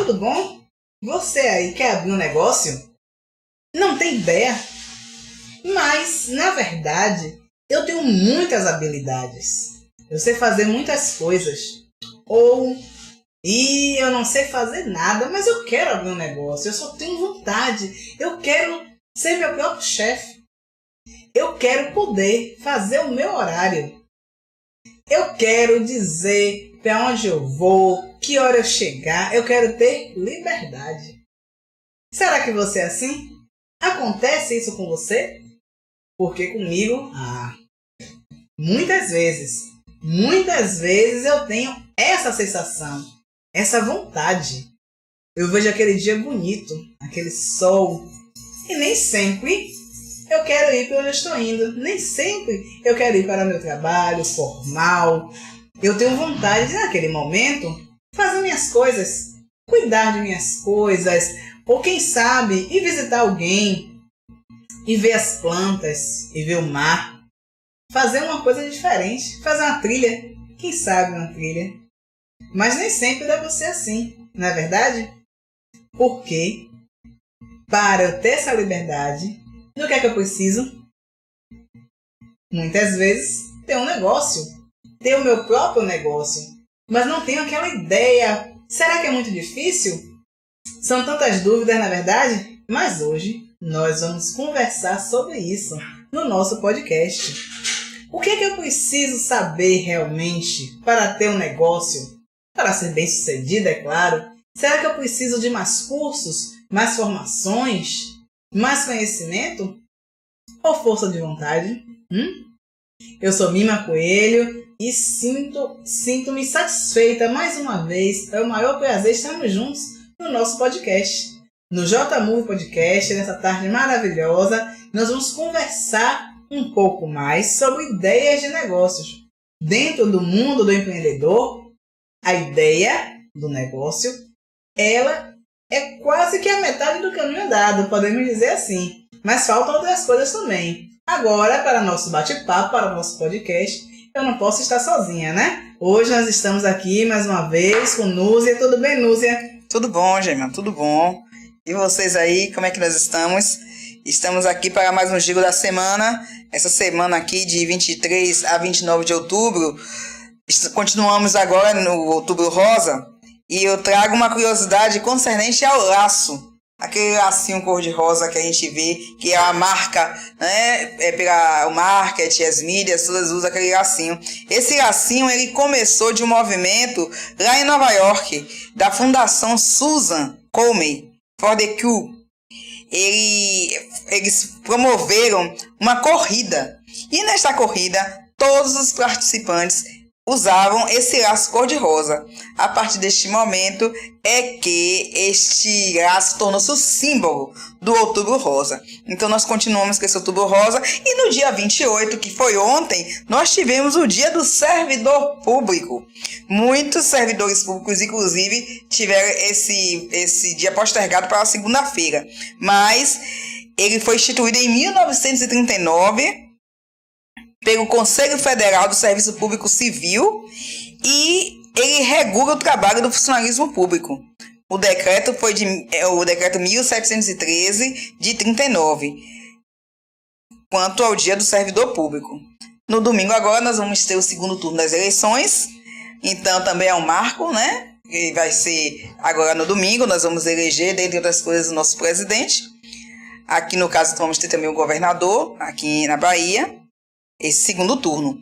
tudo bom? Você aí quer abrir um negócio? Não tem ideia? Mas, na verdade, eu tenho muitas habilidades. Eu sei fazer muitas coisas. E eu não sei fazer nada, mas eu quero abrir um negócio. Eu só tenho vontade. Eu quero ser meu próprio chefe. Eu quero poder fazer o meu horário. Eu quero dizer para onde eu vou, que hora eu chegar. Eu quero ter liberdade. Será que você é assim? Acontece isso com você? Porque comigo, muitas vezes eu tenho essa sensação, essa vontade. Eu vejo aquele dia bonito, aquele sol, e nem sempre eu quero ir para onde eu estou indo. Nem sempre eu quero ir para o meu trabalho formal. Eu tenho vontade de, naquele momento, fazer minhas coisas, cuidar de minhas coisas, ou quem sabe, ir visitar alguém, e ver as plantas, e ver o mar. Fazer uma coisa diferente, fazer uma trilha, quem sabe uma trilha. Mas nem sempre deve ser assim, não é verdade? Porque, para eu ter essa liberdade, do que é que eu preciso? Muitas vezes, ter um negócio, ter o meu próprio negócio. Mas não tenho aquela ideia. Será que é muito difícil? São tantas dúvidas, na verdade? Mas hoje, nós vamos conversar sobre isso no nosso podcast. O que é que eu preciso saber realmente para ter um negócio? Para ser bem sucedido, é claro. Será que eu preciso de mais cursos, mais formações, mais conhecimento? Ou força de vontade? Eu sou Mima Coelho e sinto-me satisfeita mais uma vez. É o maior prazer estarmos juntos no nosso podcast. No JMove Podcast, nessa tarde maravilhosa, nós vamos conversar um pouco mais sobre ideias de negócios. Dentro do mundo do empreendedor, a ideia do negócio, ela é quase que a metade do caminho andado, podemos dizer assim. Mas faltam outras coisas também. Agora, para nosso bate-papo, para o nosso podcast, eu não posso estar sozinha, né? Hoje nós estamos aqui mais uma vez com Núzia. Tudo bem, Núzia? Tudo bom, Gemma, tudo bom. E vocês aí, como é que nós estamos? Estamos aqui para mais um Giro da Semana. Essa semana aqui de 23 a 29 de outubro. Continuamos agora no Outubro Rosa. E eu trago uma curiosidade concernente ao laço. Aquele lacinho cor-de-rosa que a gente vê, que é a marca, né? O marketing, as mídias, todas usam aquele lacinho. Esse lacinho, ele começou de um movimento lá em Nova York, da Fundação Susan Comey for the Cure. Eles promoveram uma corrida. E nesta corrida, todos os participantes usavam esse laço cor-de-rosa. A partir deste momento é que este laço tornou-se o símbolo do Outubro Rosa. Então nós continuamos com esse Outubro Rosa e no dia 28, que foi ontem, nós tivemos o Dia do Servidor Público. Muitos servidores públicos, inclusive, tiveram esse dia postergado para a segunda-feira. Mas ele foi instituído em 1939 pelo Conselho Federal do Serviço Público Civil e ele regula o trabalho do funcionalismo público. O decreto foi o decreto 1713 de 39, quanto ao Dia do Servidor Público. No domingo agora nós vamos ter o segundo turno das eleições, então também é um marco, né? Que vai ser agora no domingo, nós vamos eleger, dentre outras coisas, o nosso presidente. Aqui no caso vamos ter também o governador, aqui na Bahia. Esse segundo turno.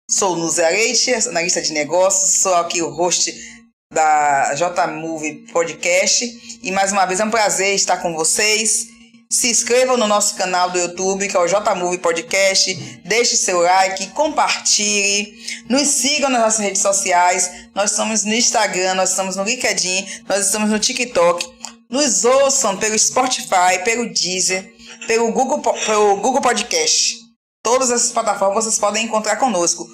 Sou Núzia Leite, analista de negócios, sou aqui o host da JMove Podcast e mais uma vez é um prazer estar com vocês. Se inscrevam no nosso canal do YouTube, que é o JMove Podcast, deixe seu like, compartilhe, nos sigam nas nossas redes sociais, nós estamos no Instagram, nós estamos no LinkedIn, nós estamos no TikTok, nos ouçam pelo Spotify, pelo Deezer, pelo Google Podcast. Todas essas plataformas vocês podem encontrar conosco.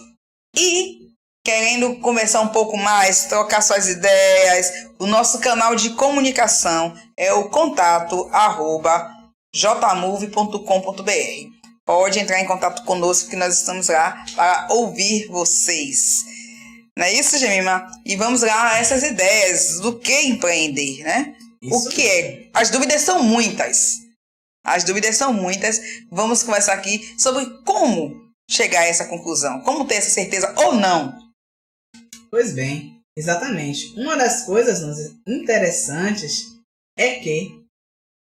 E, querendo conversar um pouco mais, trocar suas ideias, o nosso canal de comunicação é o contato@jmove.com.br. Pode entrar em contato conosco que nós estamos lá para ouvir vocês. Não é isso, Gemima? E vamos lá a essas ideias do que empreender, né? Isso O que é? As dúvidas são muitas. Vamos conversar aqui sobre como chegar a essa conclusão. Como ter essa certeza ou não. Pois bem, exatamente. Uma das coisas interessantes é que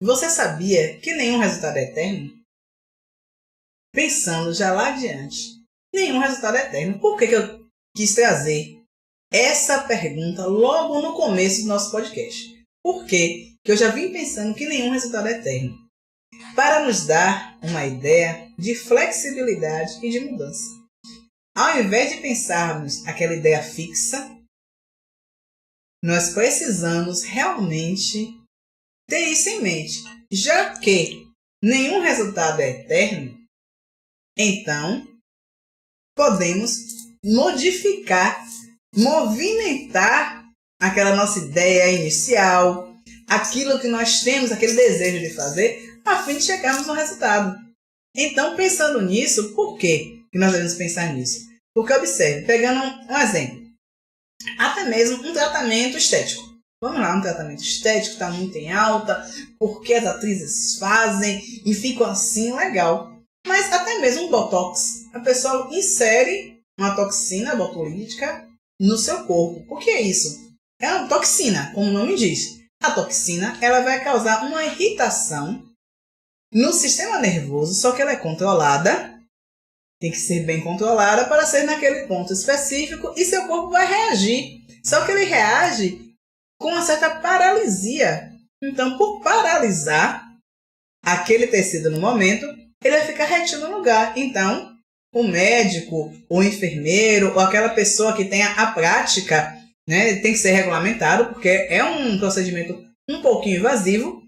você sabia que nenhum resultado é eterno? Pensando já lá adiante, nenhum resultado é eterno. Por que eu quis trazer essa pergunta logo no começo do nosso podcast? Por que eu já vim pensando que nenhum resultado é eterno? Para nos dar uma ideia de flexibilidade e de mudança. Ao invés de pensarmos aquela ideia fixa, nós precisamos realmente ter isso em mente. Já que nenhum resultado é eterno, então podemos modificar, movimentar aquela nossa ideia inicial, aquilo que nós temos, aquele desejo de fazer, a fim de chegarmos no resultado. Então, pensando nisso, por que nós devemos pensar nisso? Porque, observe, pegando um exemplo, até mesmo um tratamento estético. Vamos lá, um tratamento estético está muito em alta, porque as atrizes fazem e ficam assim, legal. Mas até mesmo um botox, a pessoa insere uma toxina botulínica no seu corpo. O que é isso? É uma toxina, como o nome diz. A toxina ela vai causar uma irritação no sistema nervoso, só que ela é controlada. Tem que ser bem controlada para ser naquele ponto específico e seu corpo vai reagir. Só que ele reage com uma certa paralisia. Então, por paralisar aquele tecido no momento, ele vai ficar retinho no lugar. Então, o médico, o enfermeiro, ou aquela pessoa que tenha a prática, né, tem que ser regulamentado, porque é um procedimento um pouquinho invasivo.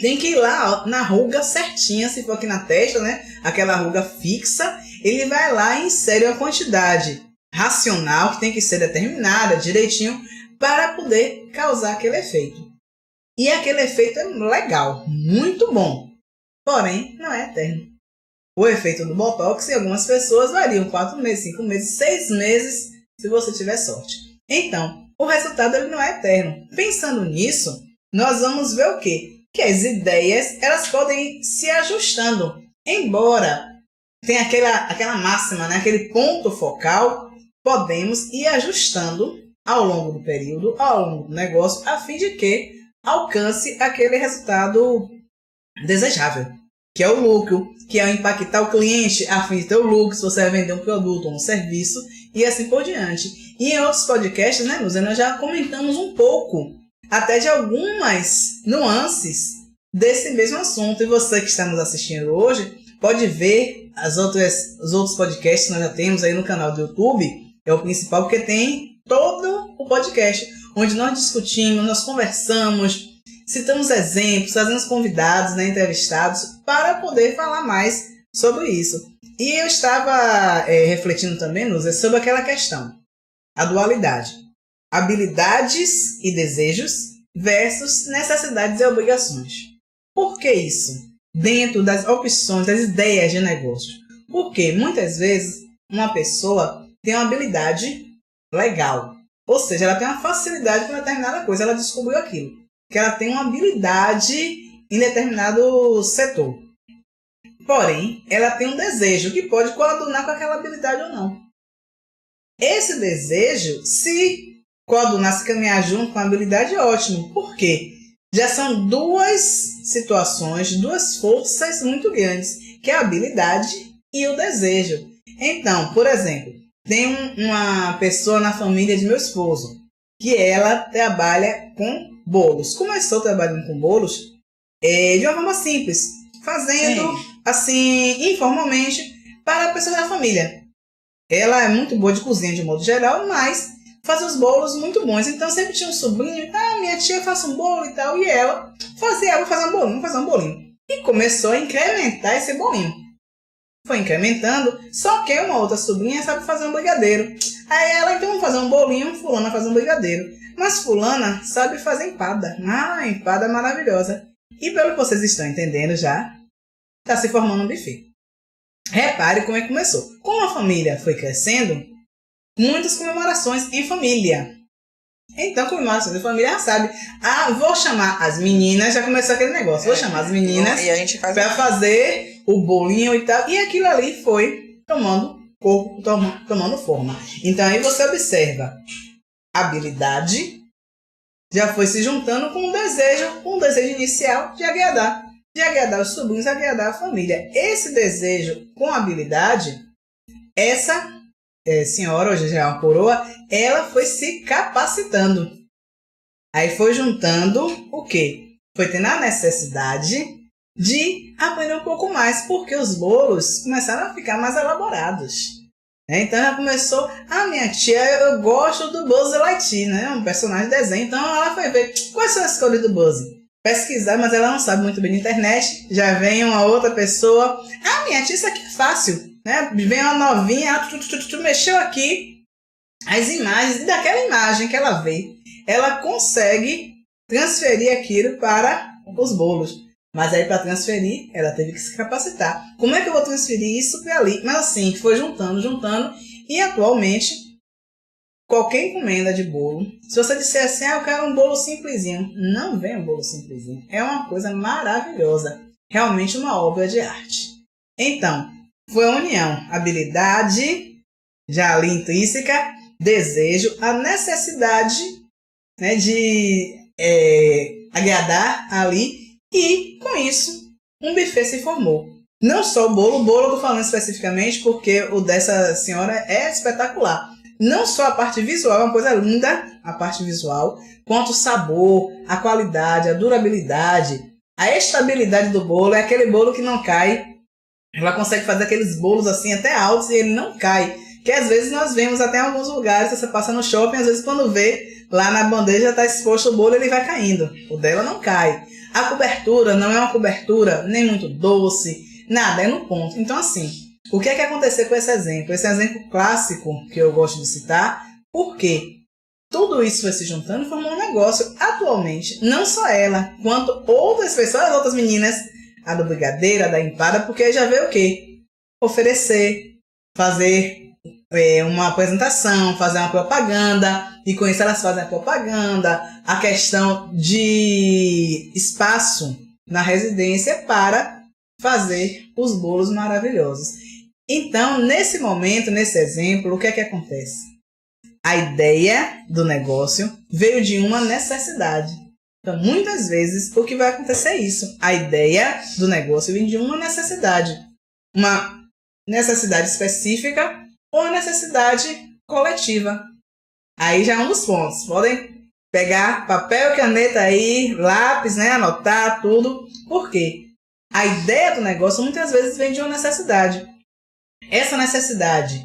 Tem que ir lá na ruga certinha, se for aqui na testa, né? Aquela ruga fixa, ele vai lá e insere uma quantidade racional que tem que ser determinada direitinho para poder causar aquele efeito. E aquele efeito é legal, muito bom, porém não é eterno. O efeito do Botox em algumas pessoas variam 4 meses, 5 meses, 6 meses, se você tiver sorte. Então, o resultado ele não é eterno. Pensando nisso, nós vamos ver o quê? Que as ideias elas podem ir se ajustando. Embora tenha aquela máxima, né? Aquele ponto focal, podemos ir ajustando ao longo do período, ao longo do negócio, a fim de que alcance aquele resultado desejável, que é o lucro, que é impactar o cliente a fim de ter o lucro, se você vai vender um produto ou um serviço, e assim por diante. E em outros podcasts, né, Lúcia, nós já comentamos um pouco até de algumas nuances desse mesmo assunto. E você que está nos assistindo hoje pode ver os outros podcasts que nós já temos aí no canal do YouTube. É o principal porque tem todo o podcast onde nós discutimos, nós conversamos, citamos exemplos, fazemos convidados, né, entrevistados para poder falar mais sobre isso. E eu estava refletindo também, Lúcia, sobre aquela questão, a dualidade. Habilidades e desejos versus necessidades e obrigações. Por que isso? Dentro das opções, das ideias de negócio. Porque muitas vezes uma pessoa tem uma habilidade legal. Ou seja, ela tem uma facilidade com determinada coisa. Ela descobriu aquilo. Que ela tem uma habilidade em determinado setor. Porém, ela tem um desejo que pode coadunar com aquela habilidade ou não. Esse desejo, se coadunar, se caminhar junto com a habilidade, é ótimo. Por quê? Já são duas situações, duas forças muito grandes, que é a habilidade e o desejo. Então, por exemplo, tem uma pessoa na família de meu esposo, que ela trabalha com bolos. Começou trabalhando com bolos de uma forma simples, fazendo assim, informalmente, para pessoas da família. Ela é muito boa de cozinha de modo geral, mas faz os bolos muito bons. Então sempre tinha um sobrinho, minha tia faz um bolo e tal, e ela fazia, vou fazer um bolinho. E começou a incrementar esse bolinho. Foi incrementando, só que uma outra sobrinha sabe fazer um brigadeiro. Aí ela, então, vamos fazer um bolinho, fulana faz um brigadeiro. Mas fulana sabe fazer empada. Empada maravilhosa. E pelo que vocês estão entendendo já, está se formando um buffet. Repare como é que começou. Como a família foi crescendo, muitas comemorações em família. Então, comemorações em família, já sabe. Vou chamar as meninas, já começou aquele negócio. Vou chamar as meninas e a gente faz para fazer o bolinho e tal. E aquilo ali foi tomando corpo, tomando forma. Então, aí você observa habilidade já foi se juntando com um desejo inicial de agradar os sobrinhos, agradar a família. Esse desejo com habilidade, essa senhora, hoje já é uma coroa, ela foi se capacitando. Aí foi juntando o quê? Foi tendo a necessidade de aprender um pouco mais, porque os bolos começaram a ficar mais elaborados. Então ela começou, minha tia, eu gosto do Buzz Lightyear, né? Um personagem de desenho. Então ela foi ver quais são as cores do Buzz. Pesquisar, mas ela não sabe muito bem na internet. Já vem uma outra pessoa, minha tia, isso aqui é fácil, né? Vem uma novinha, mexeu aqui as imagens, e daquela imagem que ela vê, ela consegue transferir aquilo para os bolos. Mas aí, para transferir, ela teve que se capacitar. Como é que eu vou transferir isso para ali? Mas assim, foi juntando. E atualmente, qualquer encomenda de bolo, se você disser assim, eu quero um bolo simplesinho, não vem um bolo simplesinho. É uma coisa maravilhosa. Realmente uma obra de arte. Então, foi a união, habilidade, já ali intrínseca, desejo, a necessidade, né, de agradar ali. E, com isso, um buffet se formou. Não só o bolo eu tô falando especificamente porque o dessa senhora é espetacular. Não só a parte visual, é uma coisa linda, a parte visual, quanto o sabor, a qualidade, a durabilidade, a estabilidade do bolo. É aquele bolo que não cai. Ela consegue fazer aqueles bolos assim até altos e ele não cai. Que às vezes nós vemos até em alguns lugares, você passa no shopping, às vezes quando vê, lá na bandeja está exposto o bolo, ele vai caindo. O dela não cai. A cobertura não é uma cobertura nem muito doce, nada, é no ponto. Então, assim, o que é que aconteceu com esse exemplo? Esse é um exemplo clássico que eu gosto de citar, porque tudo isso foi se juntando e formou um negócio. Atualmente, não só ela, quanto outras pessoas, outras meninas, a do brigadeiro, a da empada, porque já veio o quê? Oferecer, fazer uma apresentação, fazer uma propaganda, e com isso elas fazem a propaganda, a questão de espaço na residência para fazer os bolos maravilhosos. Então, nesse momento, nesse exemplo, o que é que acontece? A ideia do negócio veio de uma necessidade. Então, muitas vezes, o que vai acontecer é isso. A ideia do negócio vem de uma necessidade específica ou uma necessidade coletiva. Aí já é um dos pontos. Podem pegar papel, caneta aí, lápis, né? Anotar tudo. Por quê? A ideia do negócio muitas vezes vem de uma necessidade. Essa necessidade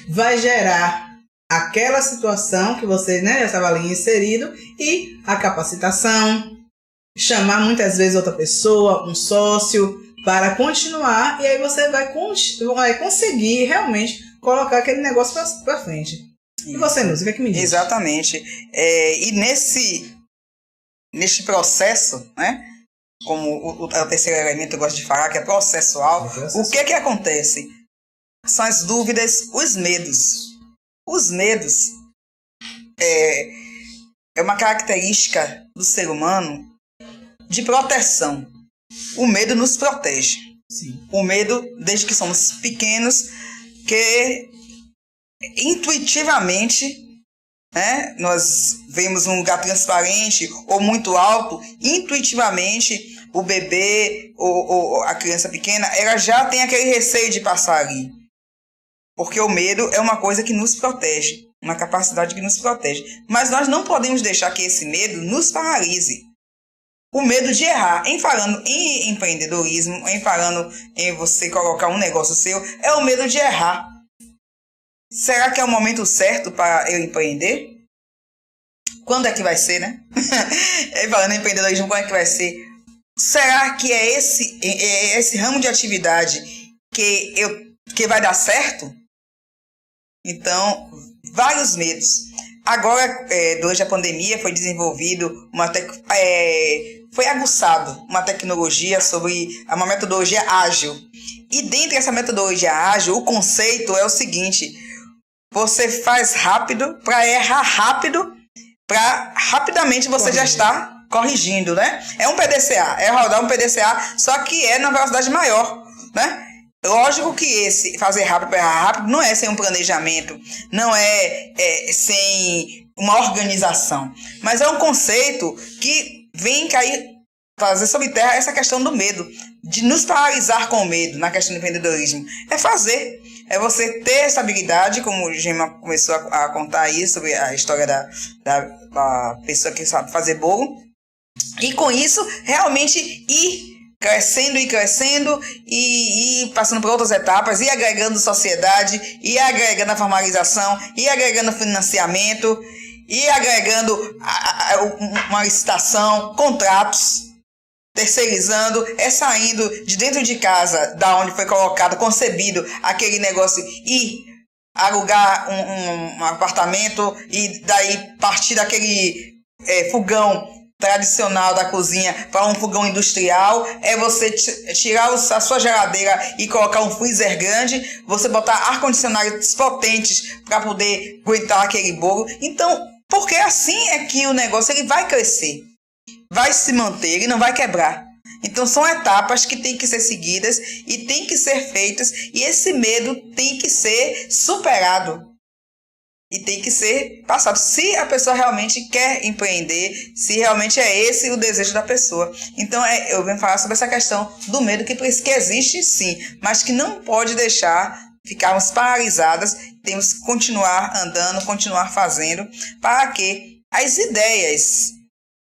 vai gerar aquela situação que você, né, já estava ali inserido, e a capacitação, chamar muitas vezes outra pessoa, um sócio, para continuar, e aí você vai conseguir realmente colocar aquele negócio para frente. E você, Nilce, o que é que me diz? Exatamente. E neste processo, né, como o terceiro elemento eu gosto de falar, que é processual, o que é que acontece? São as dúvidas, os medos. Os medos é uma característica do ser humano de proteção. O medo nos protege. Sim. O medo, desde que somos pequenos, que intuitivamente, né, nós vemos um lugar transparente ou muito alto, intuitivamente o bebê ou a criança pequena, ela já tem aquele receio de passar ali. Porque o medo é uma coisa que nos protege, uma capacidade que nos protege. Mas nós não podemos deixar que esse medo nos paralise. O medo de errar, em falando em empreendedorismo, em falando em você colocar um negócio seu, é o medo de errar. Será que é o momento certo para eu empreender? Quando é que vai ser, né? Falando em empreendedorismo, quando é que vai ser? Será que é esse ramo de atividade que vai dar certo? Então, vários medos. Agora, durante a pandemia, foi desenvolvido foi aguçado uma tecnologia sobre uma metodologia ágil. E dentro dessa metodologia ágil, o conceito é o seguinte: você faz rápido para errar rápido, para rapidamente você já estar corrigindo, né? É um PDCA, é rodar um PDCA, só que é na velocidade maior, né? Lógico que esse fazer rápido para errar rápido não é sem um planejamento, não é sem uma organização, mas é um conceito que vem cair, trazer sobre terra essa questão do medo, de nos paralisar com o medo na questão do empreendedorismo. É fazer, é você ter essa habilidade, como o Gema começou a contar aí sobre a história da pessoa que sabe fazer bolo, e com isso realmente ir crescendo e passando por outras etapas, e agregando sociedade, e agregando a formalização, e agregando financiamento, e agregando uma licitação, contratos, terceirizando, saindo de dentro de casa, da onde foi colocado, concebido aquele negócio, e alugar um apartamento, e daí partir daquele fogão tradicional da cozinha para um fogão industrial, é você tirar a sua geladeira e colocar um freezer grande, você botar ar-condicionados potentes para poder aguentar aquele bolo. Então, porque assim é que o negócio ele vai crescer, vai se manter, ele não vai quebrar. Então são etapas que têm que ser seguidas e têm que ser feitas, e esse medo tem que ser superado. E tem que ser passado. Se a pessoa realmente quer empreender, se realmente é esse o desejo da pessoa. Então, eu venho falar sobre essa questão do medo que existe sim, mas que não pode deixar ficarmos paralisadas. Temos que continuar andando, continuar fazendo, para que as ideias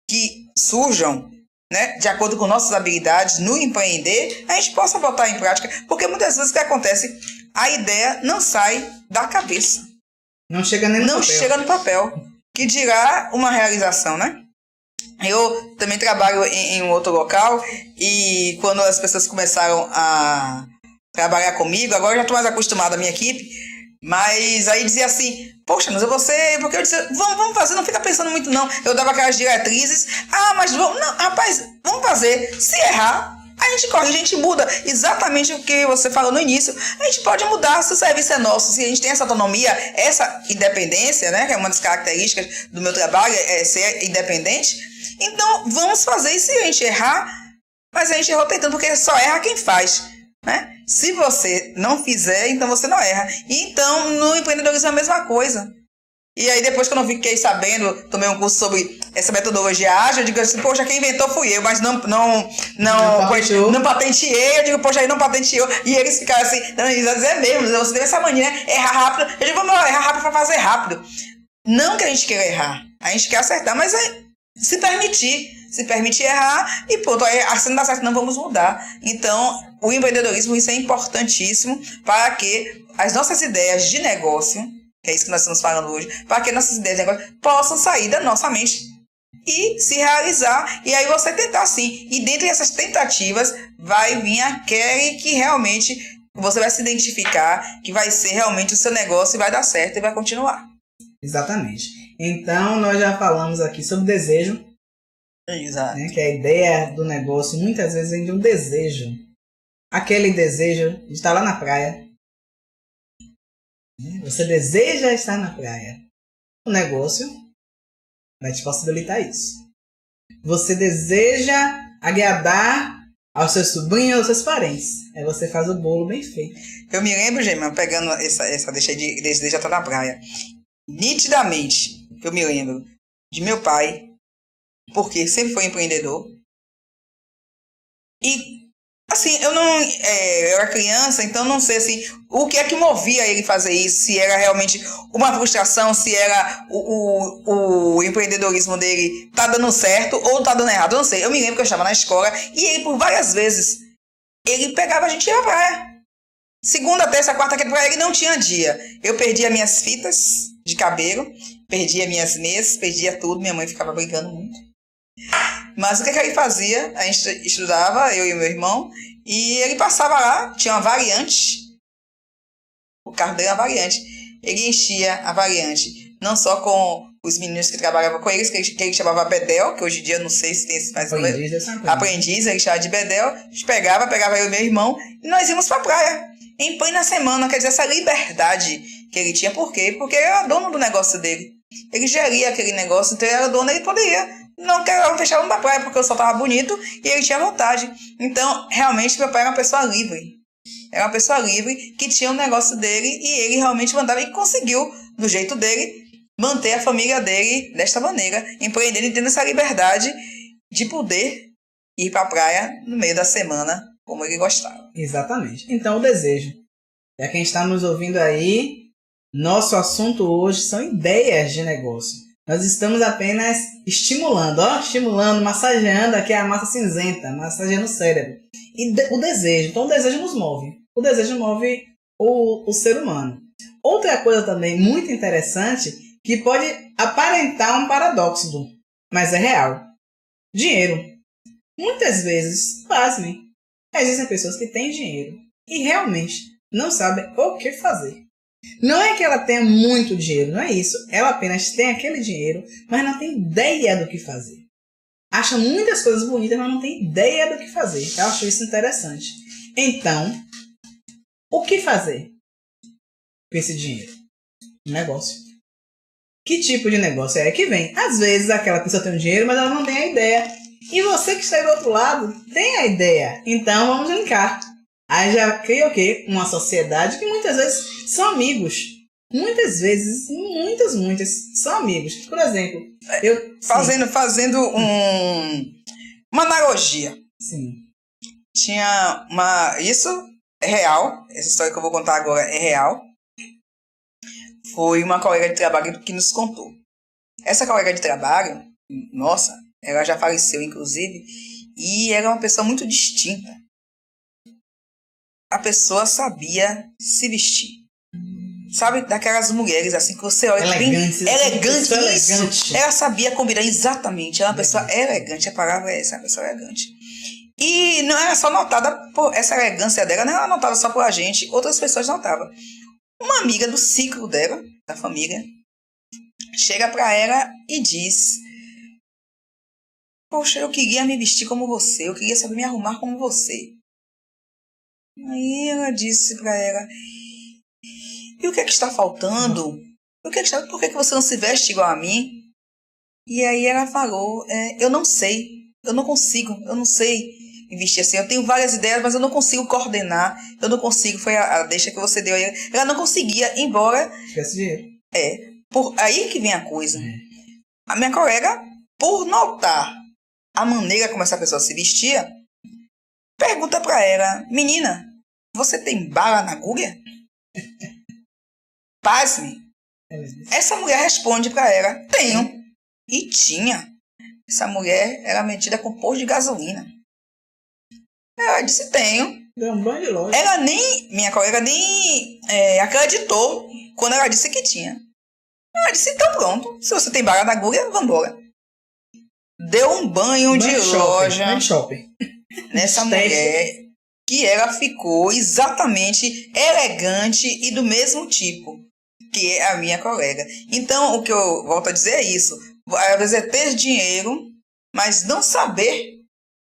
que surjam, né, de acordo com nossas habilidades no empreender, a gente possa botar em prática. Porque muitas vezes o que acontece, a ideia não sai da cabeça. Não chega nem no papel. Não chega no papel. Que dirá uma realização, né? Eu também trabalho em um outro local, e quando as pessoas começaram a trabalhar comigo, agora eu já estou mais acostumado à minha equipe, mas aí dizia assim, poxa, mas porque eu disse, vamos fazer, não fica pensando muito não. Eu dava aquelas diretrizes, mas vamos, não, rapaz, vamos fazer. Se errar, a gente corrige, a gente muda. Exatamente o que você falou no início. A gente pode mudar se o serviço é nosso, se a gente tem essa autonomia, essa independência, né? Que é uma das características do meu trabalho, é ser independente. Então, vamos fazer. E se a gente errar, mas a gente errou tentando, porque só erra quem faz, né? Se você não fizer, então você não erra. E então, no empreendedorismo é a mesma coisa. E aí, depois que eu não fiquei sabendo, tomei um curso sobre essa metodologia ágil, eu digo assim, poxa, quem inventou fui eu, mas não patenteei. Eu digo, poxa, aí não patenteou. E eles ficaram assim, não, eles vão dizer mesmo, você tem essa mania, né? Errar rápido. Eu digo, vamos errar rápido para fazer rápido. Não que a gente queira errar, a gente quer acertar, mas é se permitir errar, e pronto, assim não dá certo, não vamos mudar. Então, o empreendedorismo, isso é importantíssimo para que as nossas ideias de negócio, que é isso que nós estamos falando hoje, para que nossas ideias de negócio possam sair da nossa mente e se realizar, e aí você tentar sim. E dentre essas tentativas vai vir aquele que realmente você vai se identificar, que vai ser realmente o seu negócio e vai dar certo e vai continuar. Exatamente. Então, nós já falamos aqui sobre desejo. Exato. Né, que a ideia do negócio muitas vezes vem de um desejo. Aquele desejo de estar lá na praia. Você deseja estar na praia. O negócio vai te possibilitar isso. Você deseja agradar aos seus sobrinhos, aos seus parentes. Aí você faz o bolo bem feito. Eu me lembro, Gema, pegando essa deixa de desejo estar na praia. Nitidamente, eu me lembro de meu pai, porque sempre foi empreendedor. E assim, eu era criança, então não sei assim, o que é que movia ele fazer isso, se era realmente uma frustração, se era o empreendedorismo dele tá dando certo ou tá dando errado, eu não sei. Eu me lembro que eu estava na escola e ele, por várias vezes, ele pegava a gente e ia pra praia. Segunda, terça, quarta, quinta, ele não tinha dia. Eu perdia minhas fitas de cabelo, perdia minhas meias, perdia tudo, minha mãe ficava brincando muito. Mas o que ele fazia? A gente estudava, eu e meu irmão, e ele passava lá, tinha uma variante, o carro dele era uma variante, ele enchia a variante, não só com os meninos que trabalhavam com eles, que ele chamava Bedel, que hoje em dia eu não sei se tem esse mais aprendiz, ele chamava de Bedel, a gente pegava eu e meu irmão, e nós íamos pra praia, em plena semana, quer dizer, essa liberdade que ele tinha. Por quê? Porque ele era dono do negócio dele. Ele geria aquele negócio, então ele era dono, ele poderia. Não quero fechar um da praia porque o sol estava bonito e ele tinha vontade. Então, realmente, meu pai era uma pessoa livre. Era uma pessoa livre que tinha um negócio dele e ele realmente mandava e conseguiu, do jeito dele, manter a família dele desta maneira, empreendendo e tendo essa liberdade de poder ir para a praia no meio da semana, como ele gostava. Exatamente. Então, o desejo. Já quem está nos ouvindo aí, nosso assunto hoje são ideias de negócio. Nós estamos apenas estimulando, massageando aqui a massa cinzenta, massageando o cérebro. E o desejo. Então, o desejo nos move. O desejo move o ser humano. Outra coisa também muito interessante, que pode aparentar um paradoxo, mas é real. Dinheiro. Muitas vezes, pasmem, existem pessoas que têm dinheiro e realmente não sabem o que fazer. Não é que ela tenha muito dinheiro, não é isso. Ela apenas tem aquele dinheiro, mas não tem ideia do que fazer. Acha muitas coisas bonitas, mas não tem ideia do que fazer. Eu acho isso interessante. Então, o que fazer com esse dinheiro? Um negócio. Que tipo de negócio é que vem? Às vezes aquela pessoa tem um dinheiro, mas ela não tem a ideia. E você que está aí do outro lado tem a ideia. Então vamos linkar. Aí já cria o quê? Uma sociedade que muitas vezes são amigos. Muitas vezes, muitas são amigos. Por exemplo, eu... Fazendo uma analogia. Sim. Tinha uma... Isso é real. Essa história que eu vou contar agora é real. Foi uma colega de trabalho que nos contou. Essa colega de trabalho, nossa, ela já faleceu, inclusive, e era uma pessoa muito distinta. A pessoa sabia se vestir. Sabe, daquelas mulheres assim que você olha elegante, bem elegante, isso. Elegante. Ela sabia combinar exatamente. Ela é uma pessoa elegante, a palavra é essa, uma pessoa elegante. E não era só notada por essa elegância dela, não era notada só por a gente, outras pessoas notavam. Uma amiga do ciclo dela, da família, chega pra ela e diz: poxa, eu queria me vestir como você, eu queria saber me arrumar como você. Aí ela disse pra ela: e o que é que está faltando? Por que você não se veste igual a mim? E aí ela falou: eu não sei, eu não sei me vestir assim. Eu tenho várias ideias, mas eu não consigo coordenar, eu não consigo. Foi a deixa que você deu aí. Ela não conseguia, embora... Tivesse dinheiro. Por aí que vem a coisa. A minha colega, por notar a maneira como essa pessoa se vestia, pergunta pra ela: menina, você tem bala na agulha? Pasme. Essa mulher responde pra ela: tenho. E tinha. Essa mulher era metida com posto de gasolina. Ela disse: tenho. Deu um banho de loja. Minha colega nem acreditou quando ela disse que tinha. Ela disse: então pronto, se você tem bala na agulha, vambora. Deu um banho de loja nessa mulher, que ela ficou exatamente elegante e do mesmo tipo que é a minha colega. Então, o que eu volto a dizer é isso. Às vezes é ter dinheiro, mas não saber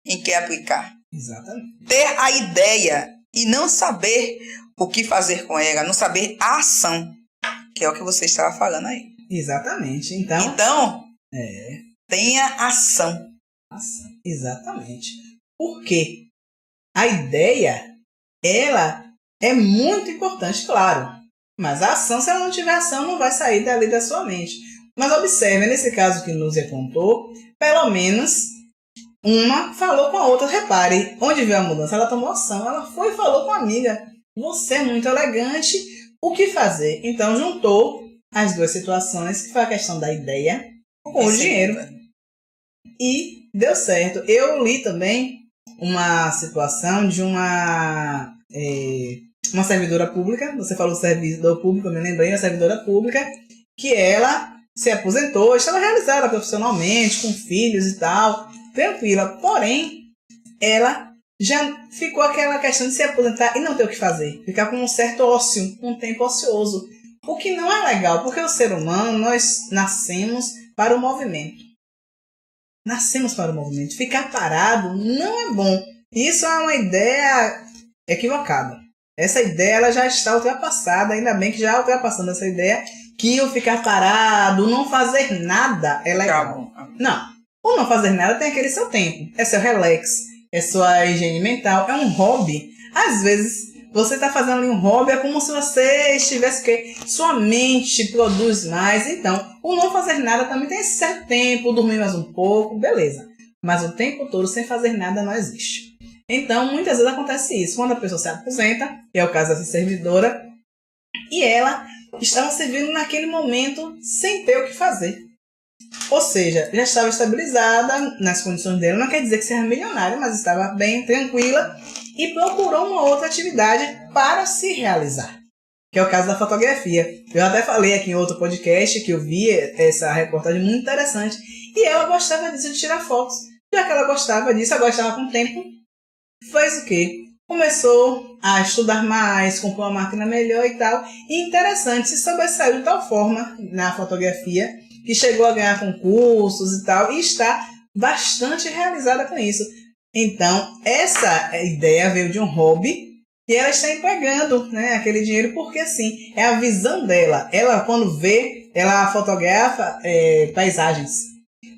em que aplicar. Exatamente. Ter a ideia e não saber o que fazer com ela, não saber a ação, que é o que você estava falando aí. Exatamente. Então tenha ação. Exatamente. Porque a ideia, ela é muito importante, claro. Mas a ação, se ela não tiver ação, não vai sair dali da sua mente. Mas observe, nesse caso que Núzia contou, pelo menos uma falou com a outra. Repare, onde veio a mudança? Ela tomou ação. Ela foi e falou com a amiga: você é muito elegante, o que fazer? Então juntou as duas situações, que foi a questão da ideia com o dinheiro. E deu certo. Eu li também uma situação de uma servidora pública. Você falou servidor público, eu me lembrei, uma servidora pública, que ela se aposentou, estava realizada profissionalmente, com filhos e tal, tranquila. Porém, ela já ficou aquela questão de se aposentar e não ter o que fazer. Ficar com um certo ócio, um tempo ocioso. O que não é legal, porque o ser humano, nós nascemos para o movimento. Nascemos para o movimento. Ficar parado não é bom. Isso é uma ideia equivocada. Essa ideia ela já está ultrapassada, ainda bem que já ultrapassando essa ideia que o ficar parado, não fazer nada é legal. Não, o não fazer nada tem aquele seu tempo, é seu relax, é sua higiene mental, é um hobby. Às vezes você está fazendo ali um hobby, é como se você estivesse que sua mente produz mais. Então, o não fazer nada também tem esse certo tempo, dormir mais um pouco, beleza. Mas o tempo todo sem fazer nada não existe. Então, muitas vezes acontece isso. Quando a pessoa se aposenta, que é o caso dessa servidora, e ela estava servindo naquele momento sem ter o que fazer. Ou seja, já estava estabilizada nas condições dela, não quer dizer que seja milionária, mas estava bem tranquila e procurou uma outra atividade para se realizar, que é o caso da fotografia. Eu até falei aqui em outro podcast que eu vi essa reportagem muito interessante e ela gostava disso, de tirar fotos. Já que ela gostava disso, agora estava com tempo, fez o quê? Começou a estudar mais, comprou uma máquina melhor e tal. E interessante, se sobressaiu de tal forma na fotografia que chegou a ganhar concursos e tal, e está bastante realizada com isso. Então, essa ideia veio de um hobby e ela está empregando, né, aquele dinheiro porque, assim, é a visão dela. Ela, quando vê, ela fotografa paisagens.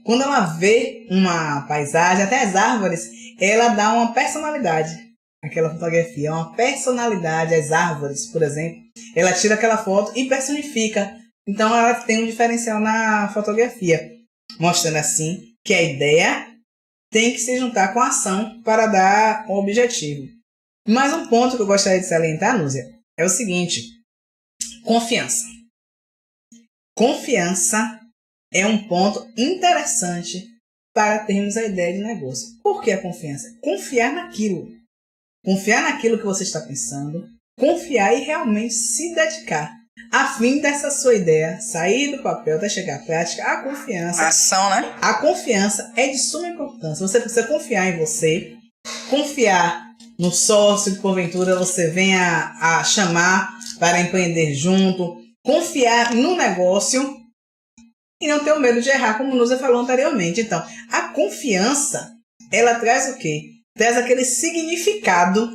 Quando ela vê uma paisagem, até as árvores, ela dá uma personalidade àquela fotografia, uma personalidade às árvores, por exemplo. Ela tira aquela foto e personifica. Então, ela tem um diferencial na fotografia, mostrando assim que a ideia tem que se juntar com a ação para dar um objetivo. Mais um ponto que eu gostaria de salientar, Núzia, é o seguinte: confiança. Confiança é um ponto interessante para termos a ideia de negócio. Por que a confiança? Confiar naquilo. Confiar naquilo que você está pensando, confiar e realmente se dedicar. A fim dessa sua ideia sair do papel até chegar à prática, a confiança... Ação, né? A confiança é de suma importância. Você precisa confiar em você, confiar no sócio que porventura você venha a chamar para empreender junto, confiar no negócio e não ter o medo de errar, como o Núzia falou anteriormente. Então, a confiança, ela traz o quê? Traz aquele significado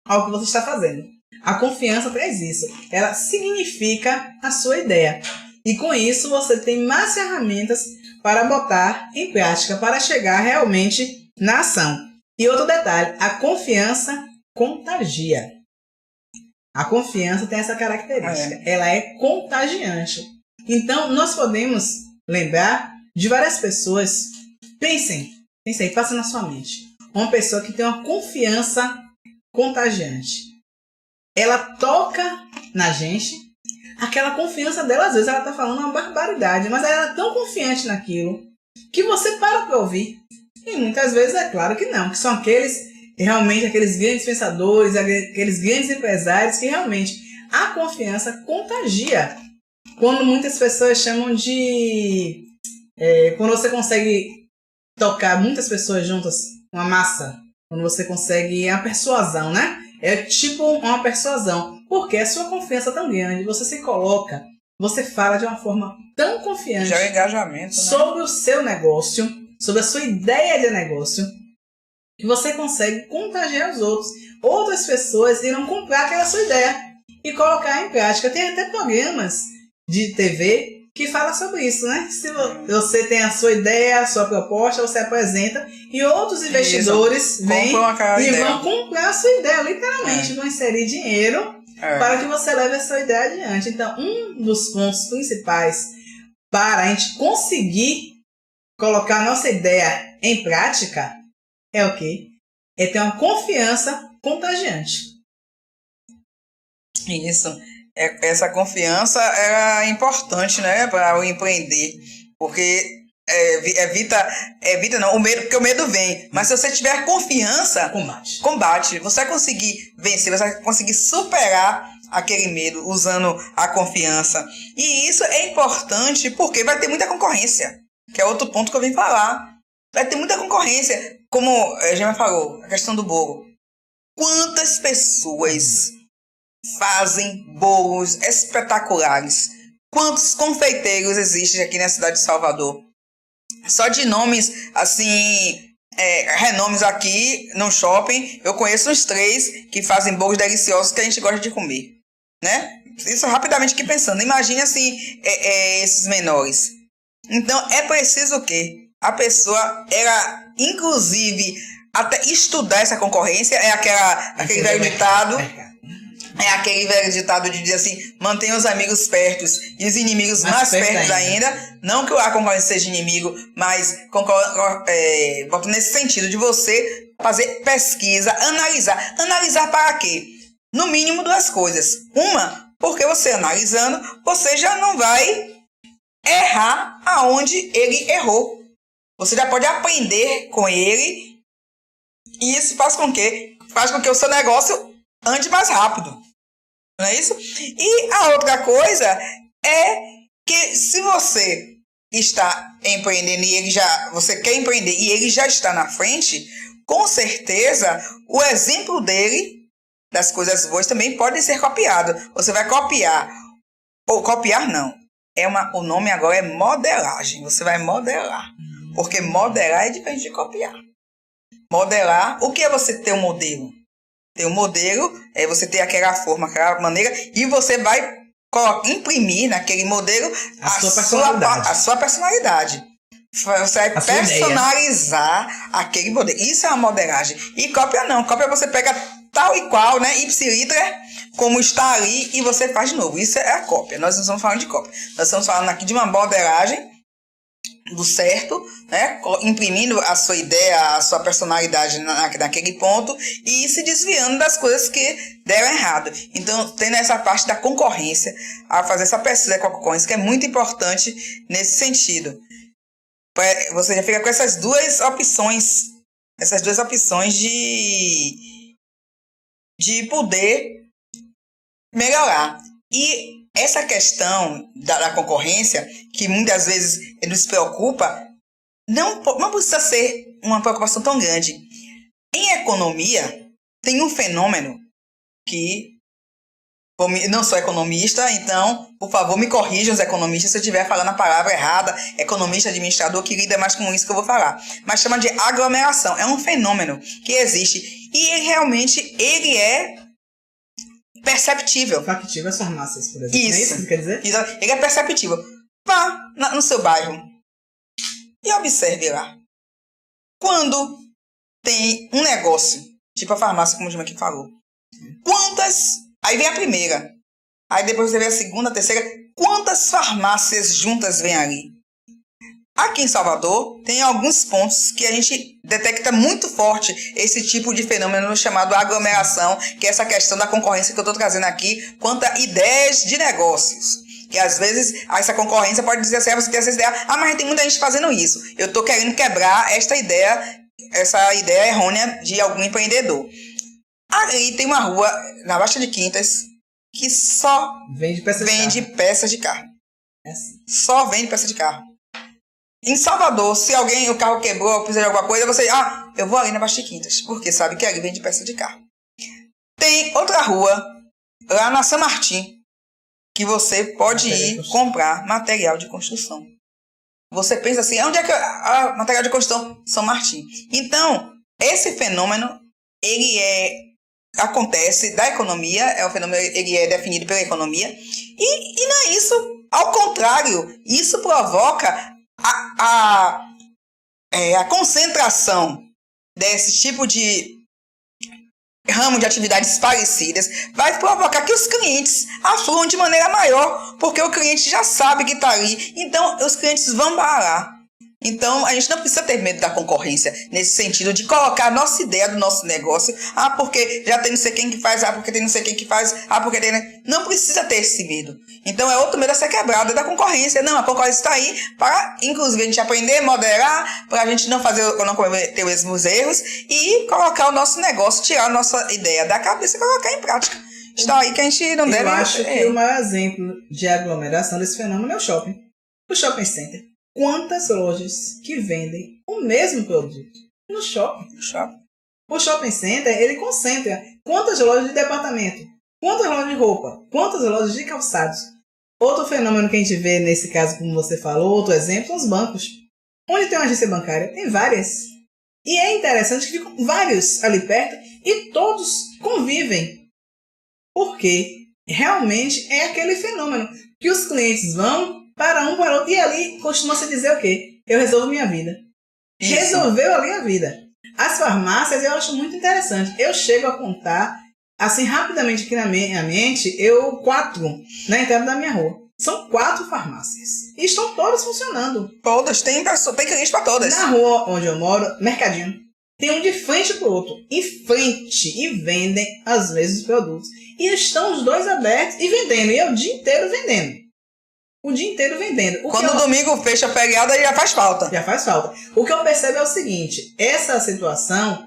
ao que você está fazendo. A confiança traz isso. Ela significa a sua ideia. E com isso você tem mais ferramentas para botar em prática, para chegar realmente na ação. E outro detalhe, a confiança contagia. A confiança tem essa característica. Ela é contagiante. Então, nós podemos lembrar de várias pessoas. Pensem aí, passa na sua mente. Uma pessoa que tem uma confiança contagiante. Ela toca na gente, aquela confiança dela, às vezes ela está falando uma barbaridade, mas ela é tão confiante naquilo que você para ouvir. E muitas vezes é claro que não, que são realmente aqueles grandes pensadores, aqueles grandes empresários que realmente a confiança contagia. Quando muitas pessoas chamam de... quando você consegue tocar muitas pessoas juntas, uma massa, quando você consegue a persuasão, né? É tipo uma persuasão, porque a sua confiança é tão grande, você se coloca, você fala de uma forma tão confiante já é engajamento, sobre o seu negócio, sobre a sua ideia de negócio, que você consegue contagiar os outros. Outras pessoas irão comprar aquela sua ideia e colocar em prática. Tem até programas de TV que falam sobre isso, né? Se você tem a sua ideia, a sua proposta, você apresenta e outros investidores vêm e vão comprar a sua ideia, literalmente, vão inserir dinheiro para que você leve a sua ideia adiante. Então, um dos pontos principais para a gente conseguir colocar a nossa ideia em prática é o quê? É ter uma confiança contagiante. Isso. Essa confiança é importante, né, para o empreender, porque evita não, o medo, porque o medo vem, mas se você tiver confiança, combate, você vai conseguir vencer, você vai conseguir superar aquele medo usando a confiança. E isso é importante porque vai ter muita concorrência, que é outro ponto que eu vim falar. Vai ter muita concorrência, como a gente falou, a questão do bolo. Quantas pessoas fazem bolos espetaculares? Quantos confeiteiros existem aqui na cidade de Salvador? Só de nomes, assim, renomes aqui no shopping. Eu conheço uns 3 que fazem bolos deliciosos que a gente gosta de comer, né? Isso rapidamente aqui pensando. Imagine assim, esses menores. Então, é preciso o quê? A pessoa, ela, inclusive, até estudar essa concorrência, aquele velho ditado. É aquele velho ditado de dizer assim, mantenha os amigos perto e os inimigos mais perto ainda. Não que a concorrência seja inimigo, mas volto nesse sentido de você fazer pesquisa, analisar. Analisar para quê? No mínimo 2 coisas. Uma, porque você analisando, você já não vai errar aonde ele errou. Você já pode aprender com ele e isso faz com que o seu negócio ande mais rápido. Não é isso? E a outra coisa é que se você está empreendendo e você quer empreender e ele já está na frente, com certeza o exemplo dele, das coisas boas, também pode ser copiado. Você vai copiar, ou copiar não, o nome agora é modelagem, você vai modelar, porque modelar é diferente de copiar. Modelar, o que é você ter um modelo? Ter um modelo é você ter aquela forma, aquela maneira, e você vai imprimir naquele modelo a sua personalidade. Você vai personalizar aquele modelo. Isso é uma modelagem. E cópia não. Cópia você pega tal e qual, né? Ipsiliter, como está ali, e você faz de novo. Isso é a cópia. Nós não estamos falando de cópia. Nós estamos falando aqui de uma modelagem do certo, né? Imprimindo a sua ideia, a sua personalidade naquele ponto e se desviando das coisas que deram errado. Então, tendo essa parte da concorrência, a fazer essa pesquisa com a concorrência, que é muito importante nesse sentido. Você já fica com essas duas opções de poder melhorar. E essa questão da concorrência, que muitas vezes nos preocupa, não precisa ser uma preocupação tão grande. Em economia, tem um fenômeno que, não sou economista, então, por favor, me corrijam os economistas se eu estiver falando a palavra errada, economista, administrador, que lida mais com isso que eu vou falar. Mas chama de aglomeração. É um fenômeno que existe e ele é perceptível. Factível as farmácias, por exemplo. Isso. É isso que quer dizer? Ele é perceptível. Vá no seu bairro e observe lá. Quando tem um negócio, tipo a farmácia, como o Jim aqui falou, aí vem a primeira, aí depois você vê a segunda, a terceira, quantas farmácias juntas vem ali? Aqui em Salvador, tem alguns pontos que a gente detecta muito forte esse tipo de fenômeno chamado aglomeração, que é essa questão da concorrência que eu estou trazendo aqui, quanto a ideias de negócios. Que às vezes essa concorrência pode dizer assim, você tem essa ideia, mas tem muita gente fazendo isso. Eu estou querendo quebrar essa ideia errônea de algum empreendedor. Ali tem uma rua, na Baixa de Quintas, que só vende peças de carro. Só vende peças de carro. Em Salvador, se o carro quebrou ou precisa de alguma coisa, você... eu vou ali na Baixa de Quintas, porque sabe que ali vende peça de carro. Tem outra rua, lá na São Martim, que você pode ir comprar material de construção. Você pensa assim, onde é que material de construção? São Martim. Então, esse fenômeno, acontece da economia, é um fenômeno, ele é definido pela economia, e não é isso. Ao contrário, isso provoca a concentração desse tipo de ramo de atividades parecidas, vai provocar que os clientes afluam de maneira maior, porque o cliente já sabe que está ali, então os clientes vão parar. Então, a gente não precisa ter medo da concorrência, nesse sentido de colocar a nossa ideia do nosso negócio, porque já tem não sei quem que faz, porque tem não sei quem que faz, porque tem... Não precisa ter esse medo. Então, é outro medo a ser quebrado, da concorrência. Não, a concorrência está aí para, inclusive, a gente aprender, moderar, para a gente não cometer os mesmos erros e colocar o nosso negócio, tirar a nossa ideia da cabeça e colocar em prática. Está aí que a gente não deve... Eu acho que o maior exemplo de aglomeração desse fenômeno é o shopping. O shopping center. Quantas lojas que vendem o mesmo produto no shopping? O shopping center, ele concentra quantas lojas de departamento, quantas lojas de roupa, quantas lojas de calçados. Outro fenômeno que a gente vê nesse caso, como você falou, outro exemplo, são os bancos. Onde tem uma agência bancária? Tem várias. E é interessante que ficam vários ali perto e todos convivem. Porque realmente é aquele fenômeno que os clientes vão para um para outro e ali costuma se dizer o quê? Eu resolvo minha vida. Isso. Resolveu ali a vida. As farmácias eu acho muito interessante. Eu chego a contar, assim, rapidamente aqui na minha mente, 4 na entrada da minha rua. São 4 farmácias. E estão todas funcionando. Todas, tem cliente para todas. Na rua onde eu moro, mercadinho. Tem um de frente pro outro. Em frente. E vendem, às vezes, os produtos. E estão os dois abertos e vendendo. E eu o dia inteiro vendendo. O dia inteiro vendendo. Quando o domingo fecha a pegada, aí já faz falta. Já faz falta. O que eu percebo é o seguinte. Essa situação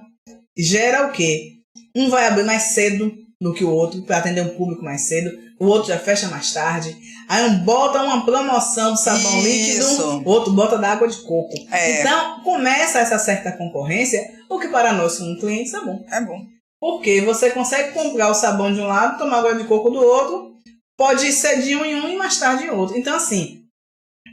gera o quê? Um vai abrir mais cedo do que o outro para atender um público mais cedo. O outro já fecha mais tarde. Aí um bota uma promoção de sabão líquido, o outro bota da água de coco. Então, começa essa certa concorrência, o que para nós como clientes é bom. É bom. Porque você consegue comprar o sabão de um lado, tomar água de coco do outro, pode ser de um em um e mais tarde em outro. Então, assim,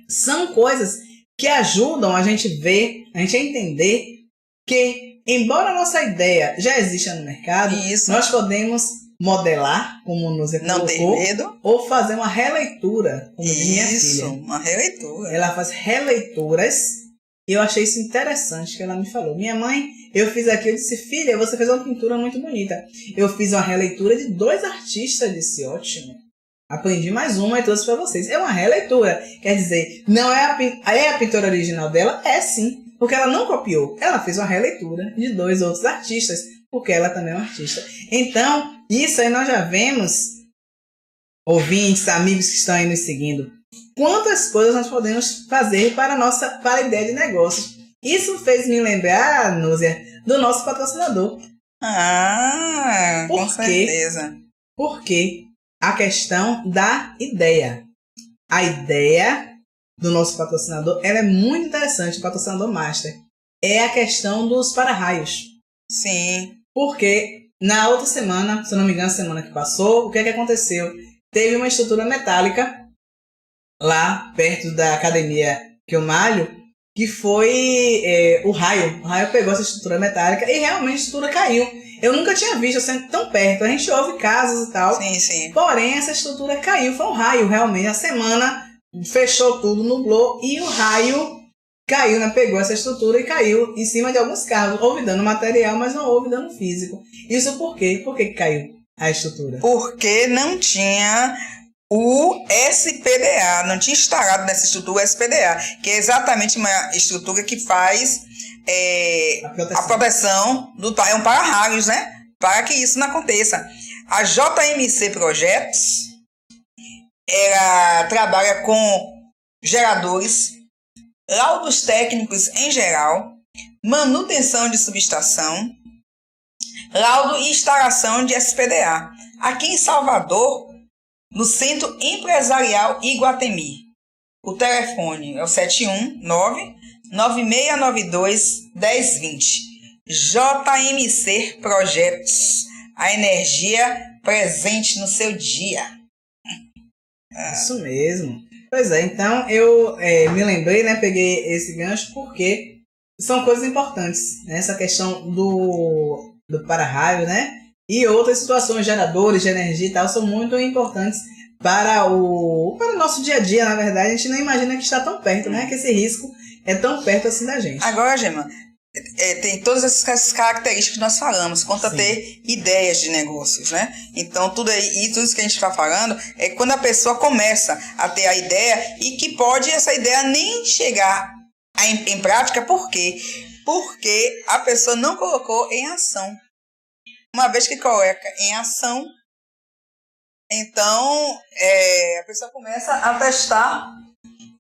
são coisas que ajudam a gente ver, a gente a entender que, embora a nossa ideia já exista no mercado, nós podemos modelar, como nos colocou, não ter medo, ou fazer uma releitura, como diz minha filha. Isso, uma releitura. Ela faz releituras e eu achei isso interessante que ela me falou. Minha mãe, eu fiz aqui, eu disse, filha, você fez uma pintura muito bonita. Eu fiz uma releitura de 2 artistas, disse, ótimo. Aprendi mais uma e trouxe para vocês. É uma releitura, quer dizer, não é a pintura original dela? É sim, porque ela não copiou. Ela fez uma releitura de 2 outros artistas, porque ela também é uma artista. Então, isso aí nós já vemos, ouvintes, amigos que estão aí nos seguindo, quantas coisas nós podemos fazer para a ideia de negócios. Isso fez me lembrar, Núzia, do nosso patrocinador. Com certeza. Porque a questão da ideia. A ideia do nosso patrocinador, ela é muito interessante, o patrocinador master. É a questão dos para-raios. Sim. Porque na outra semana, se eu não me engano, semana que passou, o que é que aconteceu? Teve uma estrutura metálica lá perto da academia que eu malho, que foi o raio. O raio pegou essa estrutura metálica e realmente a estrutura caiu. Eu nunca tinha visto assim tão perto. A gente ouve casos e tal. Sim, sim. Porém, essa estrutura caiu. Foi um raio, realmente. A semana fechou tudo, nublou e o raio caiu, né? Pegou essa estrutura e caiu em cima de alguns carros. Houve dano material, mas não houve dano físico. Isso por quê? Por que caiu a estrutura? Porque não tinha o SPDA, não tinha instalado nessa estrutura o SPDA, que é exatamente uma estrutura que faz a proteção é um para-raios, né? Para que isso não aconteça. A JMC Projetos, ela trabalha com geradores, laudos técnicos em geral, manutenção de subestação, laudo e instalação de SPDA. Aqui em Salvador, no Centro Empresarial Iguatemi. O telefone é o 719-9692-1020. JMC Projetos. A energia presente no seu dia. Isso mesmo. Pois é, então eu me lembrei, né? Peguei esse gancho porque são coisas importantes. Né? Essa questão do para-raio, né? E outras situações, geradores de energia e tal, são muito importantes para o nosso dia a dia, na verdade. A gente não imagina que está tão perto, né? Que esse risco é tão perto assim da gente. Agora, Gema, tem todas essas características que nós falamos, quanto a ter ideias de negócios, né? Então, tudo isso que a gente está falando é quando a pessoa começa a ter a ideia e que pode essa ideia nem chegar em prática. Por quê? Porque a pessoa não colocou em ação. Uma vez que coloca em ação, então a pessoa começa a testar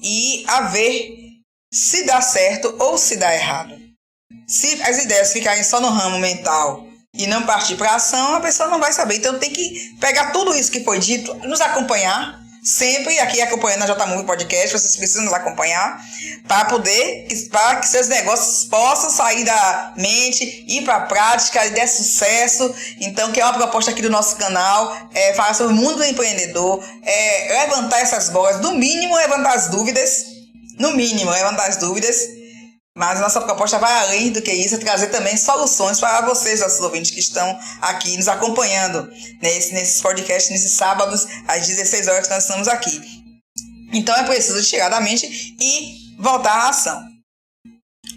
e a ver se dá certo ou se dá errado. Se as ideias ficarem só no ramo mental e não partir para a ação, a pessoa não vai saber. Então tem que pegar tudo isso que foi dito, nos acompanhar, sempre aqui acompanhando a JMove Podcast, vocês precisam nos acompanhar para que seus negócios possam sair da mente, ir para a prática e der sucesso. Então, que é uma proposta aqui do nosso canal, falar sobre o mundo do empreendedor, levantar essas bolas, no mínimo levantar as dúvidas, Mas nossa proposta vai além do que isso, é trazer também soluções para vocês, nossos ouvintes que estão aqui nos acompanhando nesses podcasts, nesses sábados, às 16 horas que nós estamos aqui. Então é preciso tirar da mente e voltar à ação.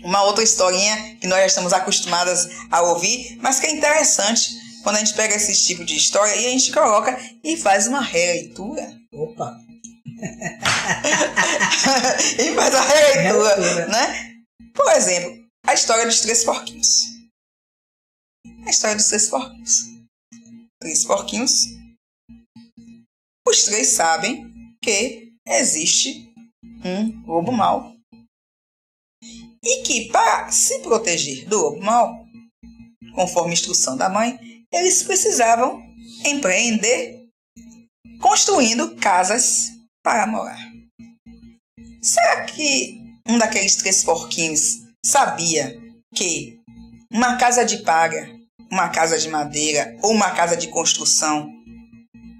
Uma outra historinha que nós já estamos acostumadas a ouvir, mas que é interessante quando a gente pega esse tipo de história e a gente coloca e faz uma releitura. Opa! E faz a releitura, né? Por exemplo, a história dos 3 porquinhos. A história dos 3 porquinhos. 3 porquinhos. Os 3 sabem que existe um lobo mau. E que para se proteger do lobo mau, conforme a instrução da mãe, eles precisavam empreender construindo casas para morar. Será que um daqueles 3 porquinhos sabia que uma casa de palha, uma casa de madeira ou uma casa de construção,